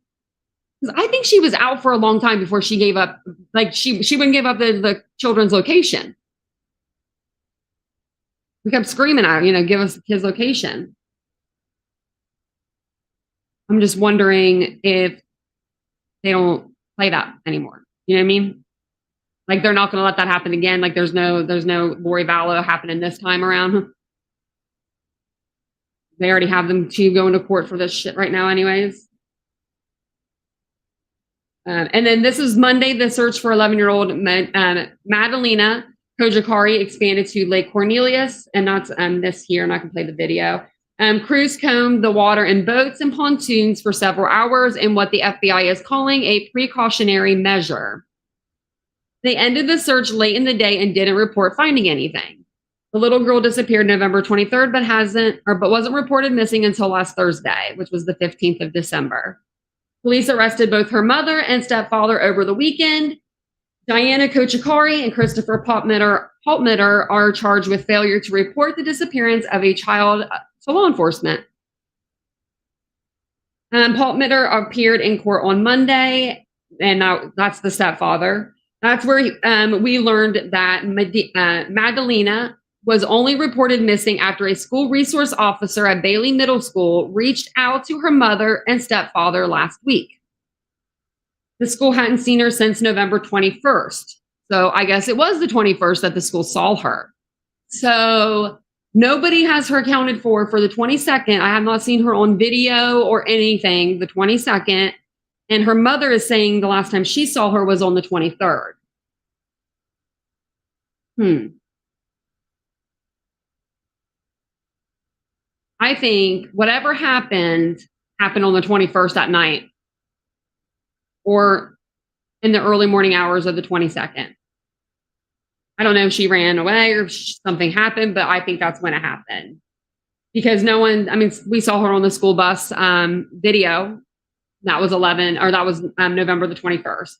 Because I think she was out for a long time before she gave up, like she wouldn't give up the children's location. We kept screaming out, give us his location. I'm just wondering if they don't play that anymore. You know what I mean? Like they're not going to let that happen again. Like there's no Lori Vallow happening this time around. They already have them two going to court for this shit right now anyways. And then this is Monday, the search for 11-year-old Madalina Cojocari expanded to Lake Cornelius, and that's this here, and I can play the video. Crews combed the water in boats and pontoons for several hours in what the FBI is calling a precautionary measure. They ended the search late in the day and didn't report finding anything. The little girl disappeared November 23rd, but wasn't reported missing until last Thursday, which was the 15th of December. Police arrested both her mother and stepfather over the weekend. Diana Cojocari and Christopher Palmitter are charged with failure to report the disappearance of a child to law enforcement. Palmitter appeared in court on Monday, and that's the stepfather. That's where we learned that Madalina was only reported missing after a school resource officer at Bailey Middle School reached out to her mother and stepfather last week. The school hadn't seen her since November 21st. So I guess it was the 21st that the school saw her. So nobody has her accounted for the 22nd. I have not seen her on video or anything, the 22nd. And her mother is saying the last time she saw her was on the 23rd. I think whatever happened on the 21st at night or in the early morning hours of the 22nd. I don't know if she ran away or if something happened, but I think that's when it happened. Because we saw her on the school bus video. That was November the 21st.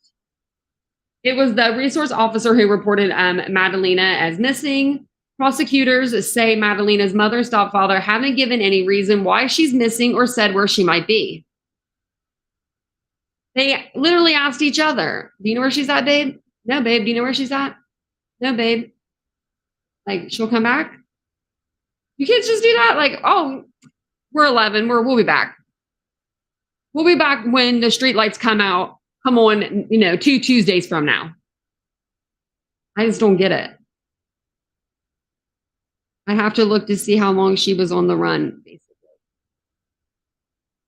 It was the resource officer who reported Madalina as missing. Prosecutors say Madalina's mother and stepfather haven't given any reason why she's missing or said where she might be. They literally asked each other, do you know where she's at, babe? No, babe. Do you know where she's at? No, babe. Like, she'll come back? You can't just do that. Like, oh, we're 11. We'll be back. We'll be back when the street lights come on, 2 Tuesdays from now. I just don't get it. I have to look to see how long she was on the run, basically.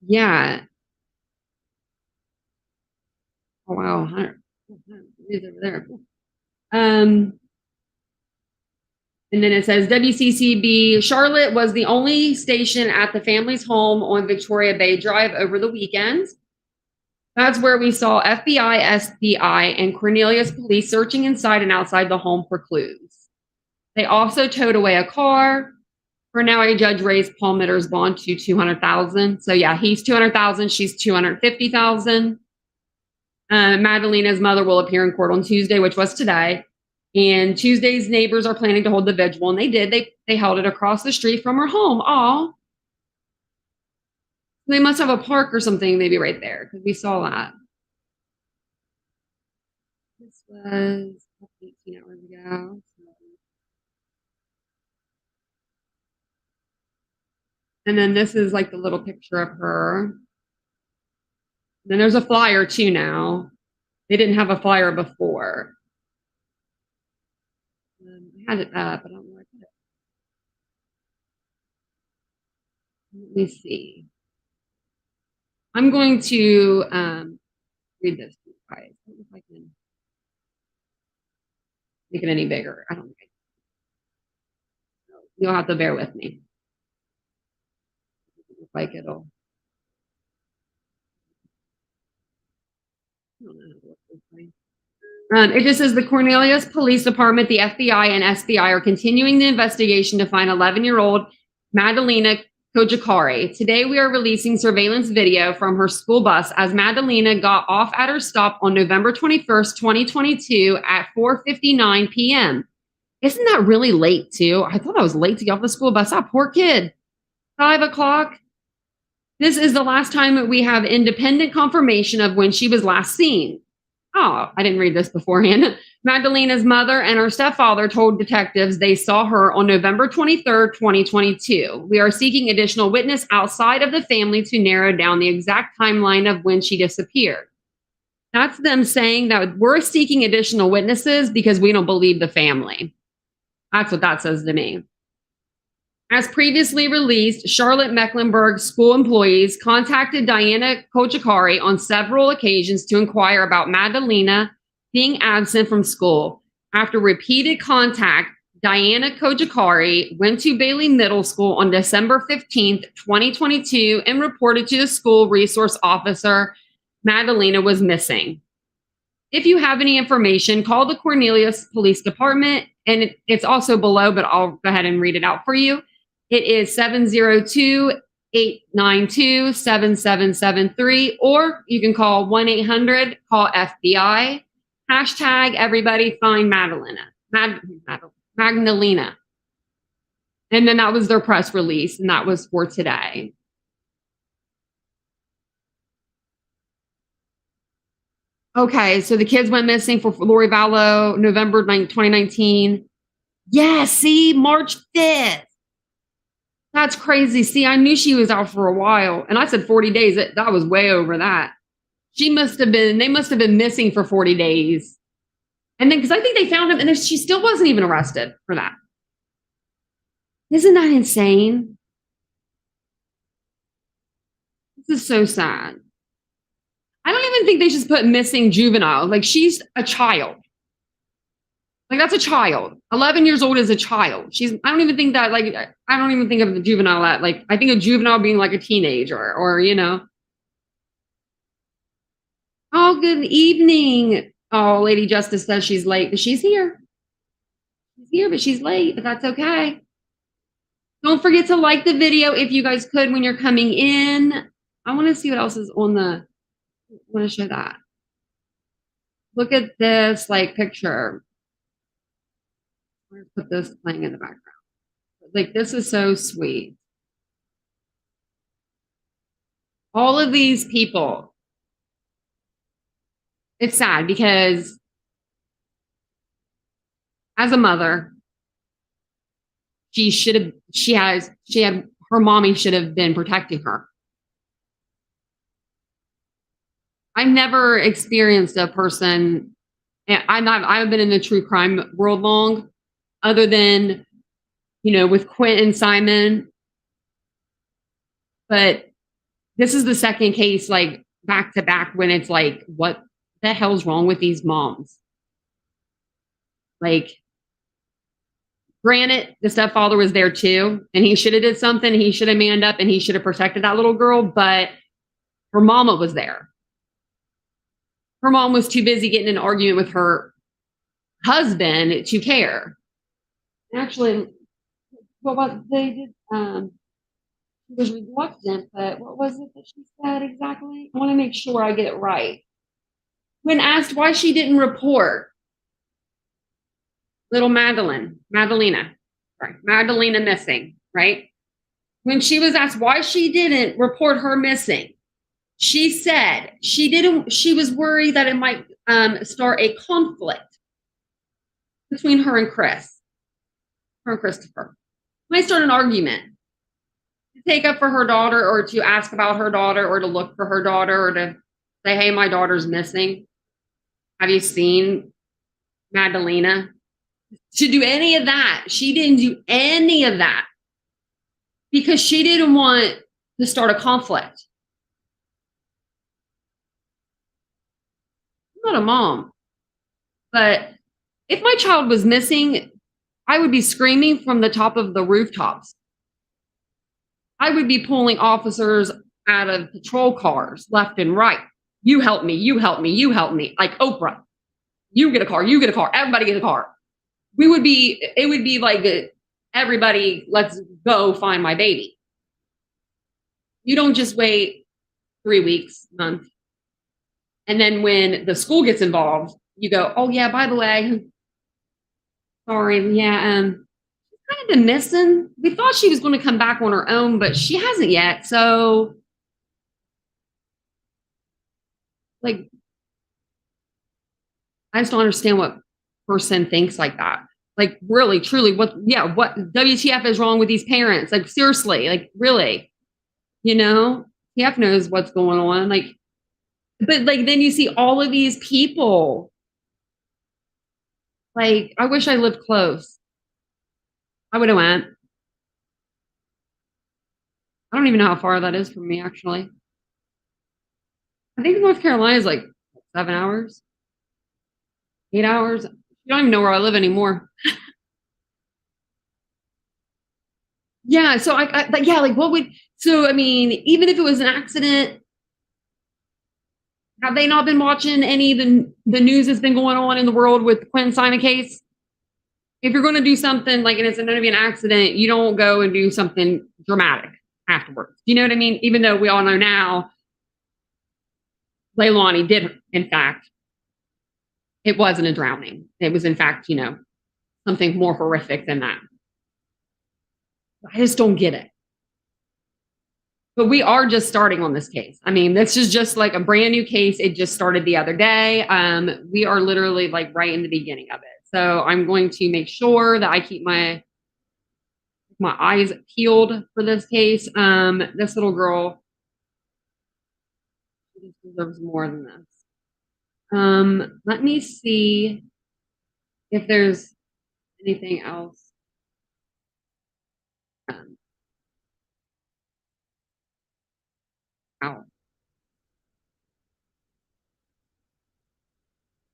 Yeah. Oh, wow. It's over there. And then it says WCCB Charlotte was the only station at the family's home on Victoria Bay Drive over the weekend. That's where we saw FBI, SBI, and Cornelius police searching inside and outside the home for clues. They also towed away a car. For now, a judge raised Palmitter's bond to $200,000. So yeah, he's $200,000. She's $250,000. Madalina's mother will appear in court on Tuesday, which was today. And Tuesday's neighbors are planning to hold the vigil, and they did. They held it across the street from her home. Oh, they must have a park or something maybe right there because we saw that. This was 18 hours ago. And then this is like the little picture of her. Then there's a flyer too now. They didn't have a flyer before. I had it up. I don't know where I put it. Let me see. I'm going to read this to you guys. I don't know if I can make it any bigger. I don't think I can. You'll have to bear with me. Look like it'll. I don't know how to look this way. It just says the Cornelius Police Department, the FBI, and SBI are continuing the investigation to find 11-year-old Madalina Cojocari. Today, we are releasing surveillance video from her school bus as Madalina got off at her stop on November 21st, 2022 at 4:59 p.m. Isn't that really late, too? I thought I was late to get off the school bus. That poor kid. 5 o'clock. This is the last time that we have independent confirmation of when she was last seen. Oh, I didn't read this beforehand. Madalina's mother and her stepfather told detectives they saw her on November 23rd, 2022. We are seeking additional witness outside of the family to narrow down the exact timeline of when she disappeared. That's them saying that we're seeking additional witnesses because we don't believe the family. That's what that says to me. As previously released, Charlotte Mecklenburg school employees contacted Diana Cojocari on several occasions to inquire about Madalina being absent from school. After repeated contact, Diana Cojocari went to Bailey Middle School on December 15th, 2022, and reported to the school resource officer Madalina was missing. If you have any information, call the Cornelius Police Department, and it's also below, but I'll go ahead and read it out for you. It is 702-892-7773, or you can call 1-800-CALL-FBI. Hashtag everybody find Madalina. Magdalena. And then that was their press release, and that was for today. Okay, so the kids went missing for Lori Vallow, November 2019. Yeah, see, March 5th. That's crazy. See, I knew she was out for a while, and I said 40 days. That was way over that. They must have been missing for 40 days. And then, because I think they found him, and she still wasn't even arrested for that. Isn't that insane? This is so sad. I don't even think they should put missing juvenile. Like, she's a child. Like, that's a child. 11 years old is a child. I don't even think that, like, I don't even think of the juvenile at, like, I think of juvenile being like a teenager or, you know. Oh, good evening. Oh, Lady Justice says she's late, but she's here. She's here, but she's late, but that's okay. Don't forget to like the video if you guys could when you're coming in. I want to see what else is on the, I want to show that. Look at this, like, picture. I'm going to put this playing in the background. Like, this is so sweet. All of these people. It's sad because as a mother, her mommy should have been protecting her. I've never experienced a person, I've been in the true crime world long, other than, you know, with Quint and Simon. But this is the second case, like, back to back, when it's like, what the hell's wrong with these moms? Like, granted, the stepfather was there too, and he should have did something. He should have manned up and he should have protected that little girl, but her mama was there. Her mom was too busy getting in an argument with her husband to care. Actually, what they did, she was reluctant, but what was it that she said exactly? I want to make sure I get it right. When asked why she didn't report, little Madalina missing, right? When she was asked why she didn't report her missing, she said she was worried that it might start a conflict between her and Christopher. Might start an argument to take up for her daughter, or to ask about her daughter, or to look for her daughter, or to say, hey, my daughter's missing. Have you seen Madalina? To do any of that. She didn't do any of that because she didn't want to start a conflict. I'm not a mom, but if my child was missing, I would be screaming from the top of the rooftops. I would be pulling officers out of patrol cars left and right. You help me, you help me, you help me. Like Oprah. You get a car, everybody get a car. It would be like, everybody, let's go find my baby. You don't just wait 3 weeks, month. And then when the school gets involved, you go, oh yeah, by the way, sorry, yeah, she's kind of been missing. We thought she was going to come back on her own, but she hasn't yet. So, like, I just don't understand what person thinks like that. Like, really, truly, what WTF is wrong with these parents? Like, seriously, like, really, TF knows what's going on. Like, but like, then you see all of these people. Like, I wish I lived close. I would have went. I don't even know how far that is from me, actually. I think North Carolina is like 7 hours, 8 hours. You don't even know where I live anymore. Yeah. So I mean, even if it was an accident, have they not been watching any of the news that's been going on in the world with the Quinn Simon case? If you're going to do something like, and it's going to be an accident, you don't go and do something dramatic afterwards. You know what I mean? Even though we all know now, Leilani did, in fact, it wasn't a drowning. It was, in fact, something more horrific than that. I just don't get it. But we are just starting on this case. I mean, this is just like a brand new case. It just started the other day. We are literally like right in the beginning of it. So I'm going to make sure that I keep my eyes peeled for this case. This little girl deserves more than this. Let me see if there's anything else.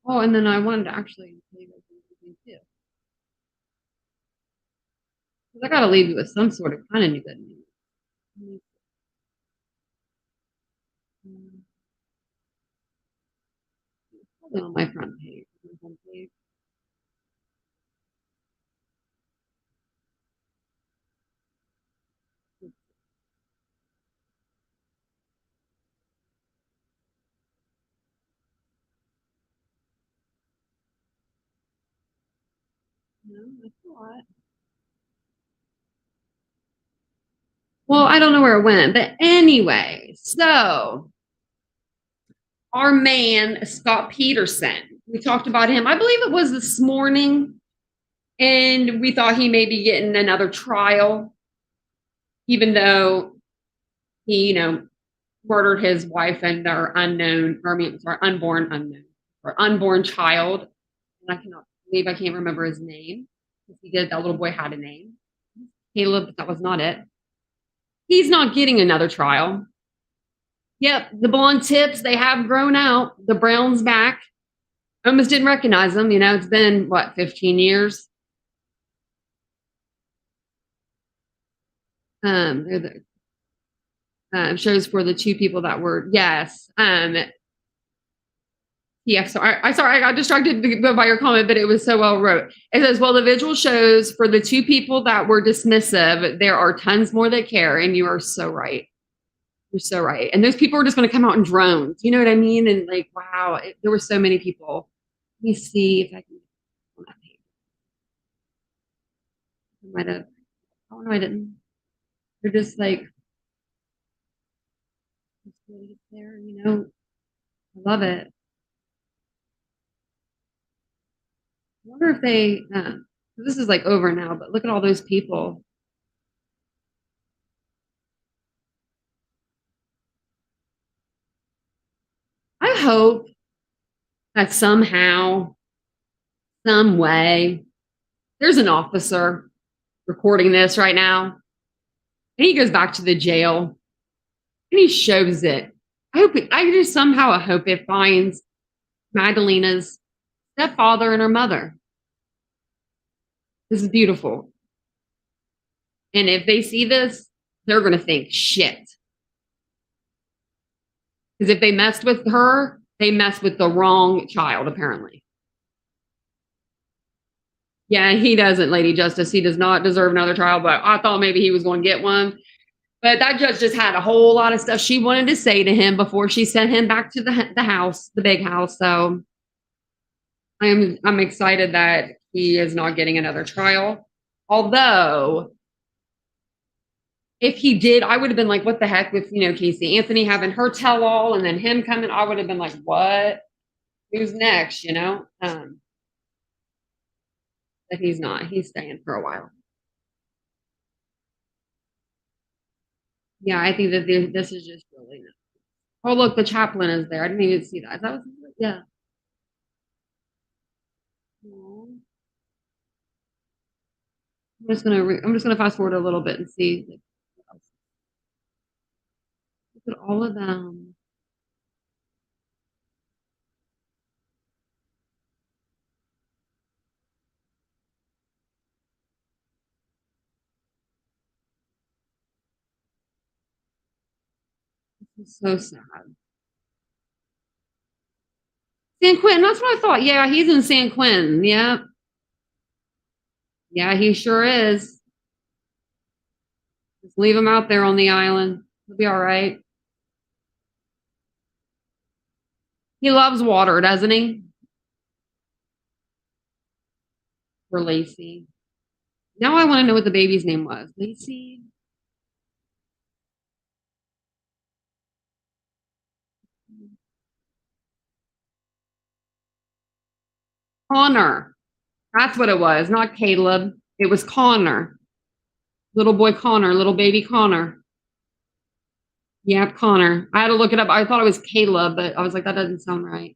Oh, and then I wanted to actually leave it too. I gotta leave you with some sort of kind of new good news. On my front page. No, that's a lot. Well, I don't know where it went, but anyway, so our man, Scott Peterson, we talked about him. I believe it was this morning, and we thought he may be getting another trial, even though he, murdered his wife and their unborn child. And I cannot believe I can't remember his name. That little boy had a name. Caleb, but that was not it. He's not getting another trial. Yep, the blonde tips, they have grown out. The brown's back. I almost didn't recognize them. It's been, 15 years? Shows for the two people that were, yes. Yeah, sorry, I got distracted by your comment, but it was so well wrote. It says, well, the visual shows for the two people that were dismissive, there are tons more that care, and you are so right. You're so right. And those people are just going to come out in drones. You know what I mean? And wow, there were so many people. Let me see if I can on that page. I might have. Oh no, I didn't. They're just like there, you know. I love it. I wonder if they. This is like over now, but look at all those people. I hope that somehow, some way, there's an officer recording this right now, and he goes back to the jail and he shows it. I just somehow hope it finds Madalina's stepfather and her mother. This is beautiful. And if they see this, they're going to think shit. Because if they messed with her, they messed with the wrong child, apparently. Yeah, he doesn't, Lady Justice. He does not deserve another child, but I thought maybe he was going to get one. But that judge just had a whole lot of stuff she wanted to say to him before she sent him back to the house, the big house. So I'm excited that he is not getting another trial. Although, if he did, I would have been like, what the heck with, Casey Anthony having her tell all and then him coming. I would have been like, what? Who's next, But he's not. He's staying for a while. Yeah, I think that this is just really nice. Oh, look, the chaplain is there. I didn't even see that. That was, yeah. I'm just gonna fast forward a little bit and see. Look at all of them. This is so sad. San Quentin, that's what I thought. Yeah, he's in San Quentin. Yeah. Yeah, he sure is. Just leave him out there on the island. He'll be all right. He loves water, doesn't he? For Lacey. Now I want to know what the baby's name was. Lacey. Connor. That's what it was. Not Caleb. It was Connor. Little boy Connor. Little baby Connor. Yeah, Connor. I had to look it up. I thought it was Caleb, but I was like, that doesn't sound right.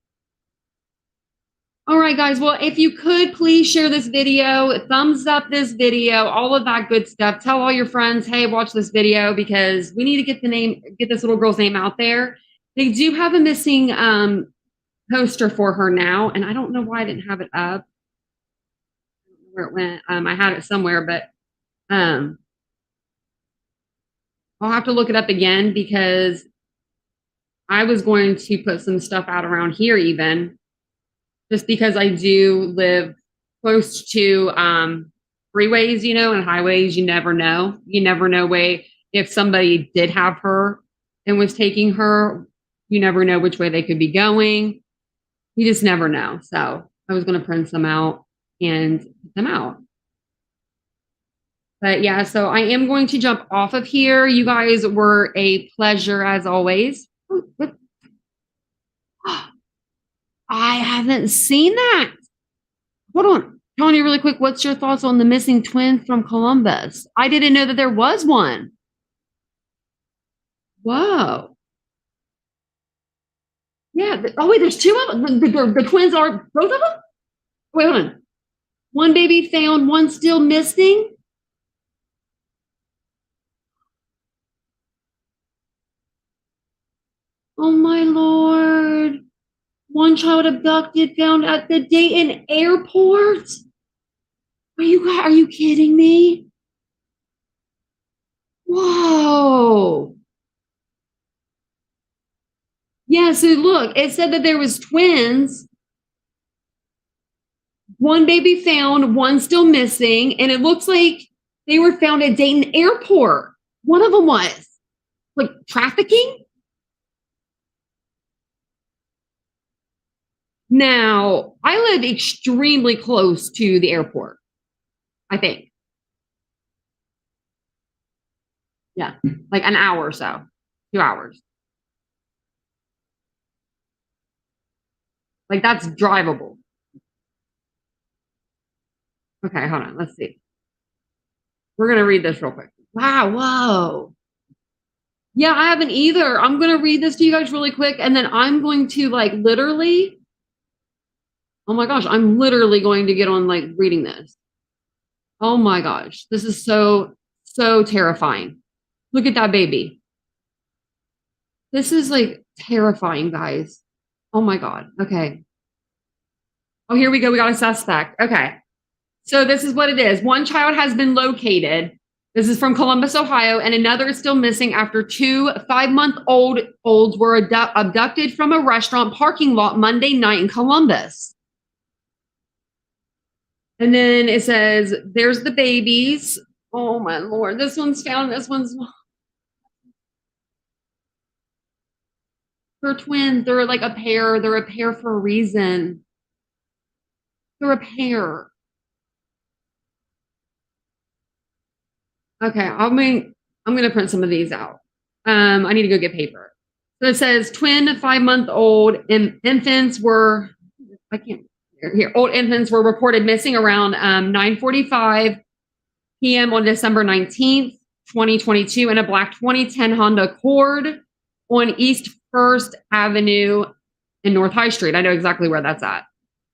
All right, guys. Well, if you could please share this video, thumbs up this video, all of that good stuff. Tell all your friends, hey, watch this video because we need to get this little girl's name out there. They do have a missing poster for her now, and I don't know why I didn't have it up. I don't know where it went. I had it somewhere, but I'll have to look it up again because I was going to put some stuff out around here even. Just because I do live close to freeways, and highways, you never know. You never know if somebody did have her and was taking her, you never know which way they could be going. You just never know. So I was going to print some out and put them out. But yeah, so I am going to jump off of here. You guys were a pleasure as always. I haven't seen that. Hold on. Telling you really quick, what's your thoughts on the missing twin from Columbus? I didn't know that there was one. Whoa. Yeah. Oh, wait, there's two of them. The twins are both of them? Wait, hold on. One baby found, one still missing. Oh, my Lord. One child abducted, found at the Dayton airport. Are you kidding me? Whoa. Yeah, so look, it said that there was twins. One baby found, one still missing, and it looks like they were found at Dayton airport. One of them was. Like trafficking? Now, I live extremely close to the airport, I think. Yeah, like an hour or so, 2 hours. Like that's drivable. Okay, hold on. Let's see. We're going to read this real quick. Wow. Whoa. Yeah, I haven't either. I'm going to read this to you guys really quick. And then I'm going to like literally, oh my gosh, I'm literally going to get on like reading this. Oh my gosh. This is so terrifying. Look at that baby. This is like terrifying, guys. Oh my God. Okay. Oh, here we go. We got a suspect. Okay. So this is what it is. One child has been located. This is from Columbus, Ohio, and another is still missing after 2 5-month-olds were abducted from a restaurant parking lot Monday night in Columbus. And then it says, there's the babies. Oh my Lord. This one's found. This one's. They're twins. They're like a pair. They're a pair for a reason. They're a pair. Okay, I'm gonna print some of these out. I need to go get paper. So it says twin 5-month-old infants were old infants were reported missing around 9:45 p.m. on December 19th, 2022 in a black 2010 Honda Accord on East First Avenue in North High Street. I know exactly where that's at.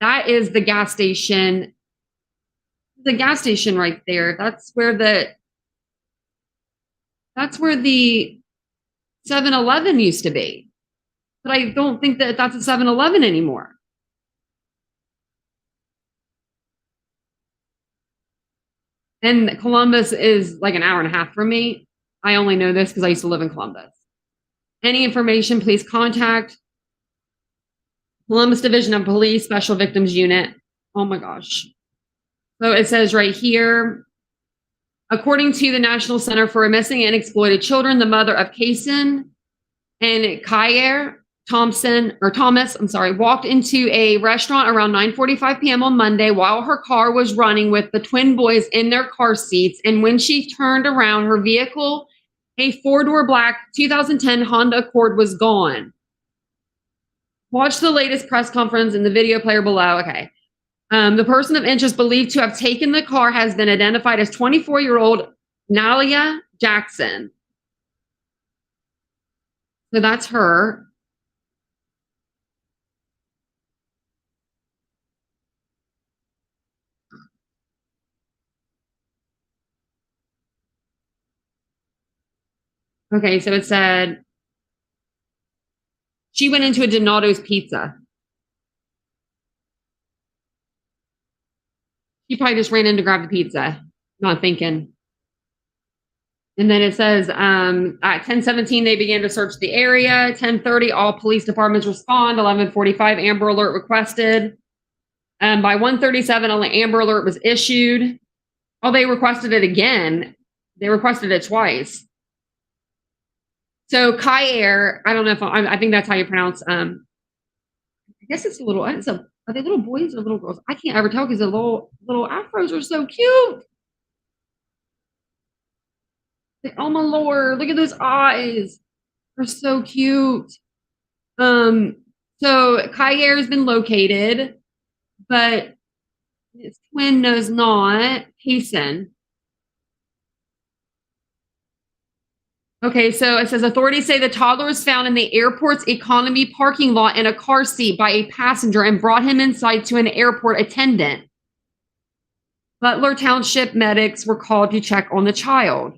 That is the gas station. The gas station right there. That's where the 7-Eleven used to be. But I don't think that that's a 7-Eleven anymore. And Columbus is like an hour and a half from me. I only know this because I used to live in Columbus. Any information, please contact Columbus Division of Police Special Victims Unit. Oh my gosh. So it says right here, according to the National Center for Missing and Exploited Children, the mother of Kaysen and Kyer Thomas, walked into a restaurant around 9:45 p.m. on Monday while her car was running with the twin boys in their car seats. And when she turned around, her vehicle, a 4-door black 2010 Honda Accord, was gone. Watch the latest press conference in the video player below. Okay. The person of interest believed to have taken the car has been identified as 24-year-old Nalia Jackson. So that's her. Okay, so it said she went into a Donato's Pizza. She probably just ran in to grab the pizza, not thinking. And then it says at 10:17, they began to search the area. 10:30, all police departments respond. 11:45, Amber Alert requested. By 1:37, an Amber Alert was issued. Oh, they requested it again. They requested it twice. So Kyer, I don't know if I think that's how you pronounce. I guess it's a little. Are they little boys or little girls? I can't ever tell because the little afros are so cute. Oh my Lord, look at those eyes. They're so cute. So Kyer has been located, but his twin knows not. Kaysen. Okay, so it says authorities say the toddler was found in the airport's economy parking lot in a car seat by a passenger and brought him inside to an airport attendant. Butler Township medics were called to check on the child.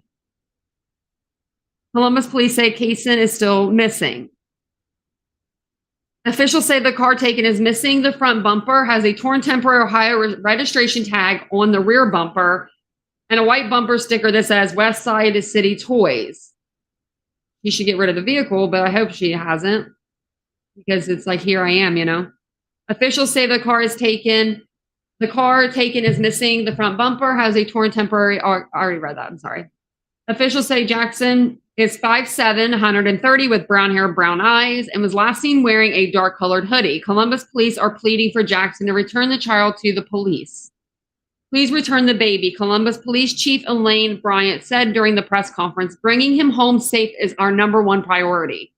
Columbus police say Kaysen is still missing. Officials say the car taken is missing. The front bumper has a torn temporary Ohio registration tag on the rear bumper and a white bumper sticker that says West Side City Toys. She should get rid of the vehicle, but I hope she hasn't because it's like, here I am, you know. Officials say the car taken is missing. The front bumper has a torn temporary. I already read that. I'm sorry. Officials say Jackson is 5'7", 130 with brown hair, brown eyes, and was last seen wearing a dark colored hoodie. Columbus police are pleading for Jackson to return the child to the police. Please return the baby. Columbus Police Chief Elaine Bryant said during the press conference, bringing him home safe is our #1 priority.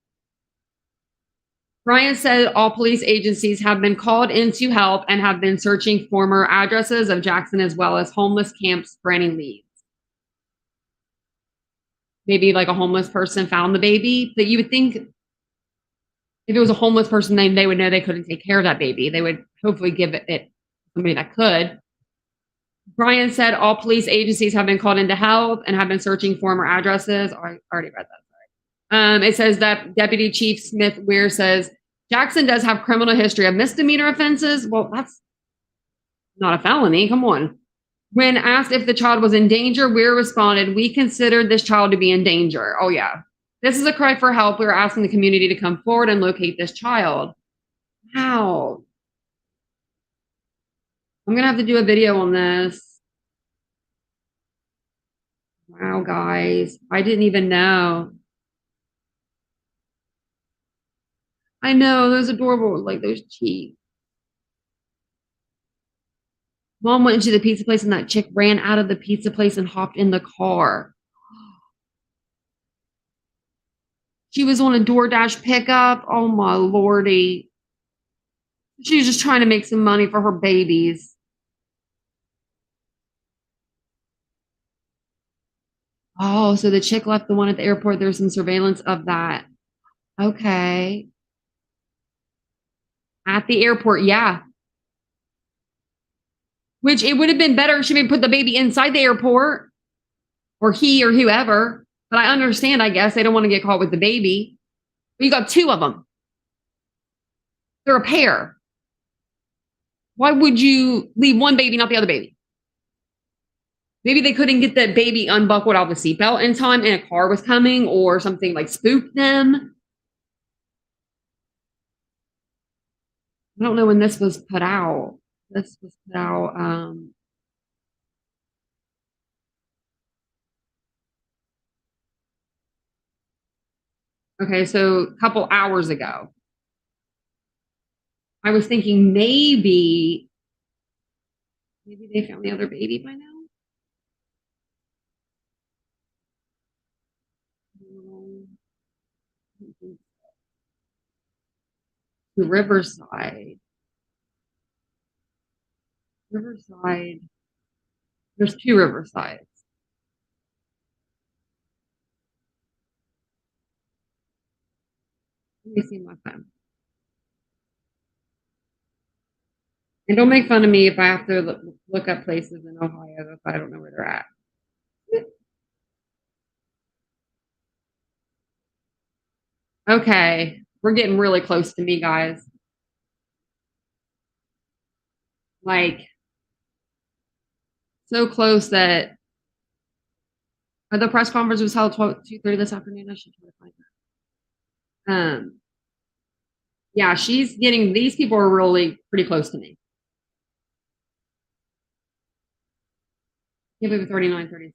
Bryant said all police agencies have been called in to help and have been searching former addresses of Jackson as well as homeless camps for any leads. Maybe like a homeless person found the baby, but you would think if it was a homeless person, they would know they couldn't take care of that baby. They would hopefully give it to somebody that could. Brian said all police agencies have been called in to help and have been searching former addresses. I already read that. Sorry. It says that Deputy Chief Smith Weir says Jackson does have criminal history of misdemeanor offenses. Well, that's not a felony. Come on. When asked if the child was in danger, Weir responded, "We considered this child to be in danger." Oh, yeah. This is a cry for help. We're asking the community to come forward and locate this child. Wow. I'm going to have to do a video on this. Wow, guys. I didn't even know. I know, those adorable, like those cheeks. Mom went into the pizza place and that chick ran out of the pizza place and hopped in the car. She was on a DoorDash pickup. Oh my lordy. She was just trying to make some money for her babies. Oh, so the chick left the one at the airport. There's some surveillance of that. Okay. At the airport, yeah. Which it would have been better if she would put the baby inside the airport, or he or whoever. But I understand, I guess. They don't want to get caught with the baby. But you got 2 of them. They're a pair. Why would you leave one baby, not the other baby? Maybe they couldn't get the baby unbuckled out of the seatbelt in time and a car was coming or something like spooked them. I don't know when this was put out. This was put out. Okay, so a couple hours ago. I was thinking maybe they found the other baby by now. Riverside. Riverside. There's 2 Riversides. Let me see my phone. And don't make fun of me if I have to look up places in Ohio if I don't know where they're at. Okay, we're getting really close to me, guys. Like, so close that the press conference was held 2:30 this afternoon. I should try to find that. Yeah, she's getting, these people are really pretty close to me. Give it 39:36.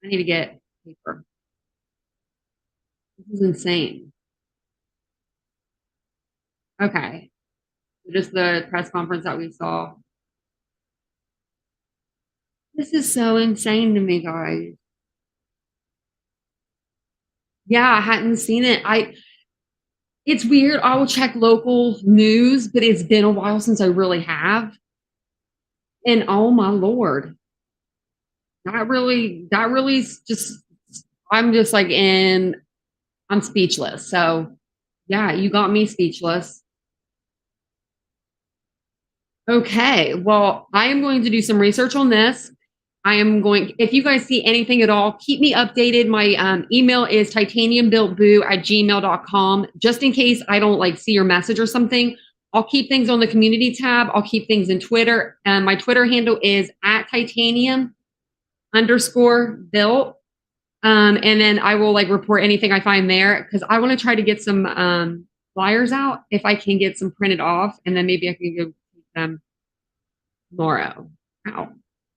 I need to get paper. This is insane. Okay. Just the press conference that we saw. This is so insane to me, guys. Yeah, I hadn't seen it. It's weird. I will check local news, but it's been a while since I really have. And oh my Lord. That really just, I'm just like I'm speechless. So yeah, you got me speechless. Okay, well, I am going to do some research on this. If you guys see anything at all, keep me updated. My email is titaniumbuiltboo@gmail.com. Just in case I don't see your message or something, I'll keep things on the community tab. I'll keep things in Twitter. My Twitter handle is @titanium_built. And then I will report anything I find there because I want to try to get some flyers out if I can get some printed off, and then maybe I can go take them tomorrow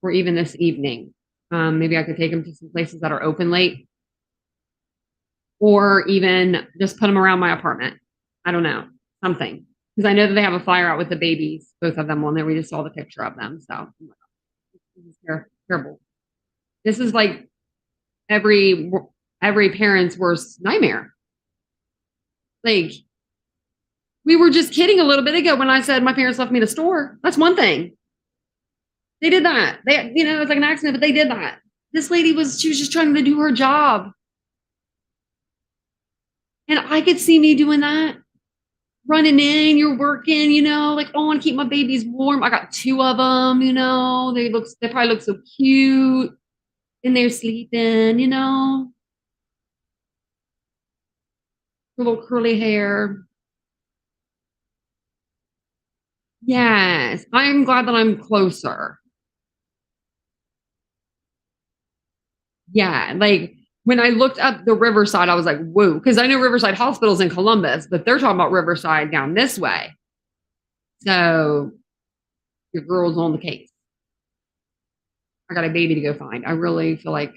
or even this evening. Maybe I could take them to some places that are open late, or even just put them around my apartment. I don't know, something, because I know that they have a flyer out with the babies, both of them on there. We just saw the picture of them, so This is like every parent's worst nightmare. Like, we were just kidding a little bit ago when I said my parents left me at a store. That's one thing. They did that. They, you know, it's like an accident, but they did that. This lady she was just trying to do her job. And I could see me doing that. Running in, you're working, you know, like, oh, I want to keep my babies warm. I got 2 of them, you know, they probably look so cute. And they're sleeping, you know. Little curly hair. Yes, I'm glad that I'm closer. Yeah, like when I looked up the Riverside, I was like, whoa, because I know Riverside Hospital's in Columbus, but they're talking about Riverside down this way. So your girl's on the case. I got a baby to go find. I really feel like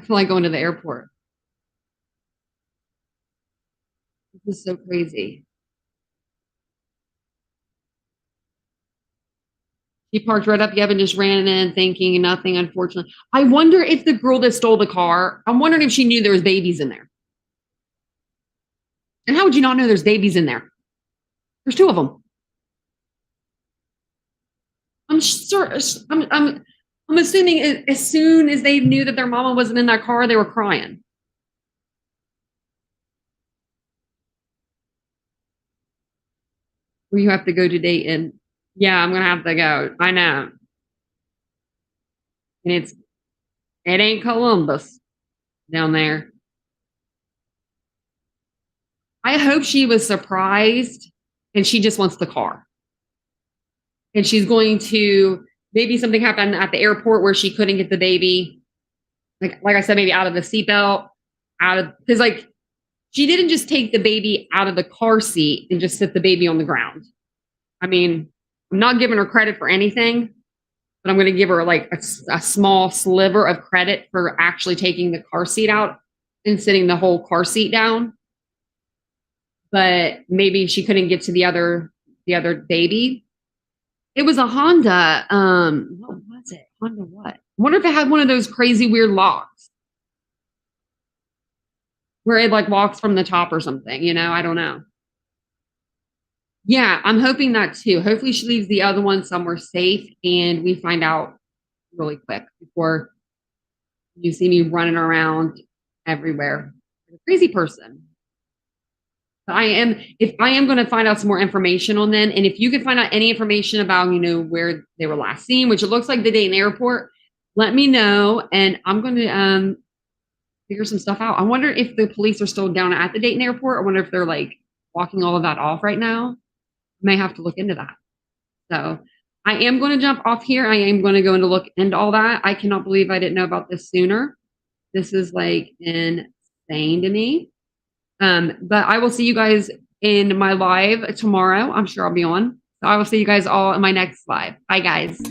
going to the airport. This is so crazy. She parked right up. Yevon just ran in thinking nothing, unfortunately. I wonder if the girl that stole the car, I'm wondering if she knew there was babies in there. And how would you not know there's babies in there? There's 2 of them. I'm sure. I'm assuming as soon as they knew that their mama wasn't in that car, they were crying. Well, you have to go to Dayton. Yeah, I'm gonna have to go. I know. And it ain't Columbus down there. I hope she was surprised and she just wants the car. And she's going to, maybe something happened at the airport where she couldn't get the baby. Like I said, maybe out of the seatbelt, because like she didn't just take the baby out of the car seat and just sit the baby on the ground. I mean, I'm not giving her credit for anything, but I'm going to give her like a small sliver of credit for actually taking the car seat out and sitting the whole car seat down. But maybe she couldn't get to the other baby. It was a Honda. What was it? Honda what? I wonder if it had one of those crazy weird locks where it like locks from the top or something, you know? I don't know. Yeah, I'm hoping that too. Hopefully she leaves the other one somewhere safe and we find out really quick before you see me running around everywhere. I'm a crazy person. But if I am going to find out some more information on them, and if you can find out any information about, you know, where they were last seen, which it looks like the Dayton airport, let me know. And I'm going to figure some stuff out. I wonder if the police are still down at the Dayton airport. I wonder if they're like walking all of that off right now. May have to look into that. So I am going to jump off here. I am going to go into look into all that. I cannot believe I didn't know about this sooner. This is like insane to me. But I will see you guys in my live tomorrow. I'm sure I'll be on. So I will see you guys all in my next live. Bye, guys.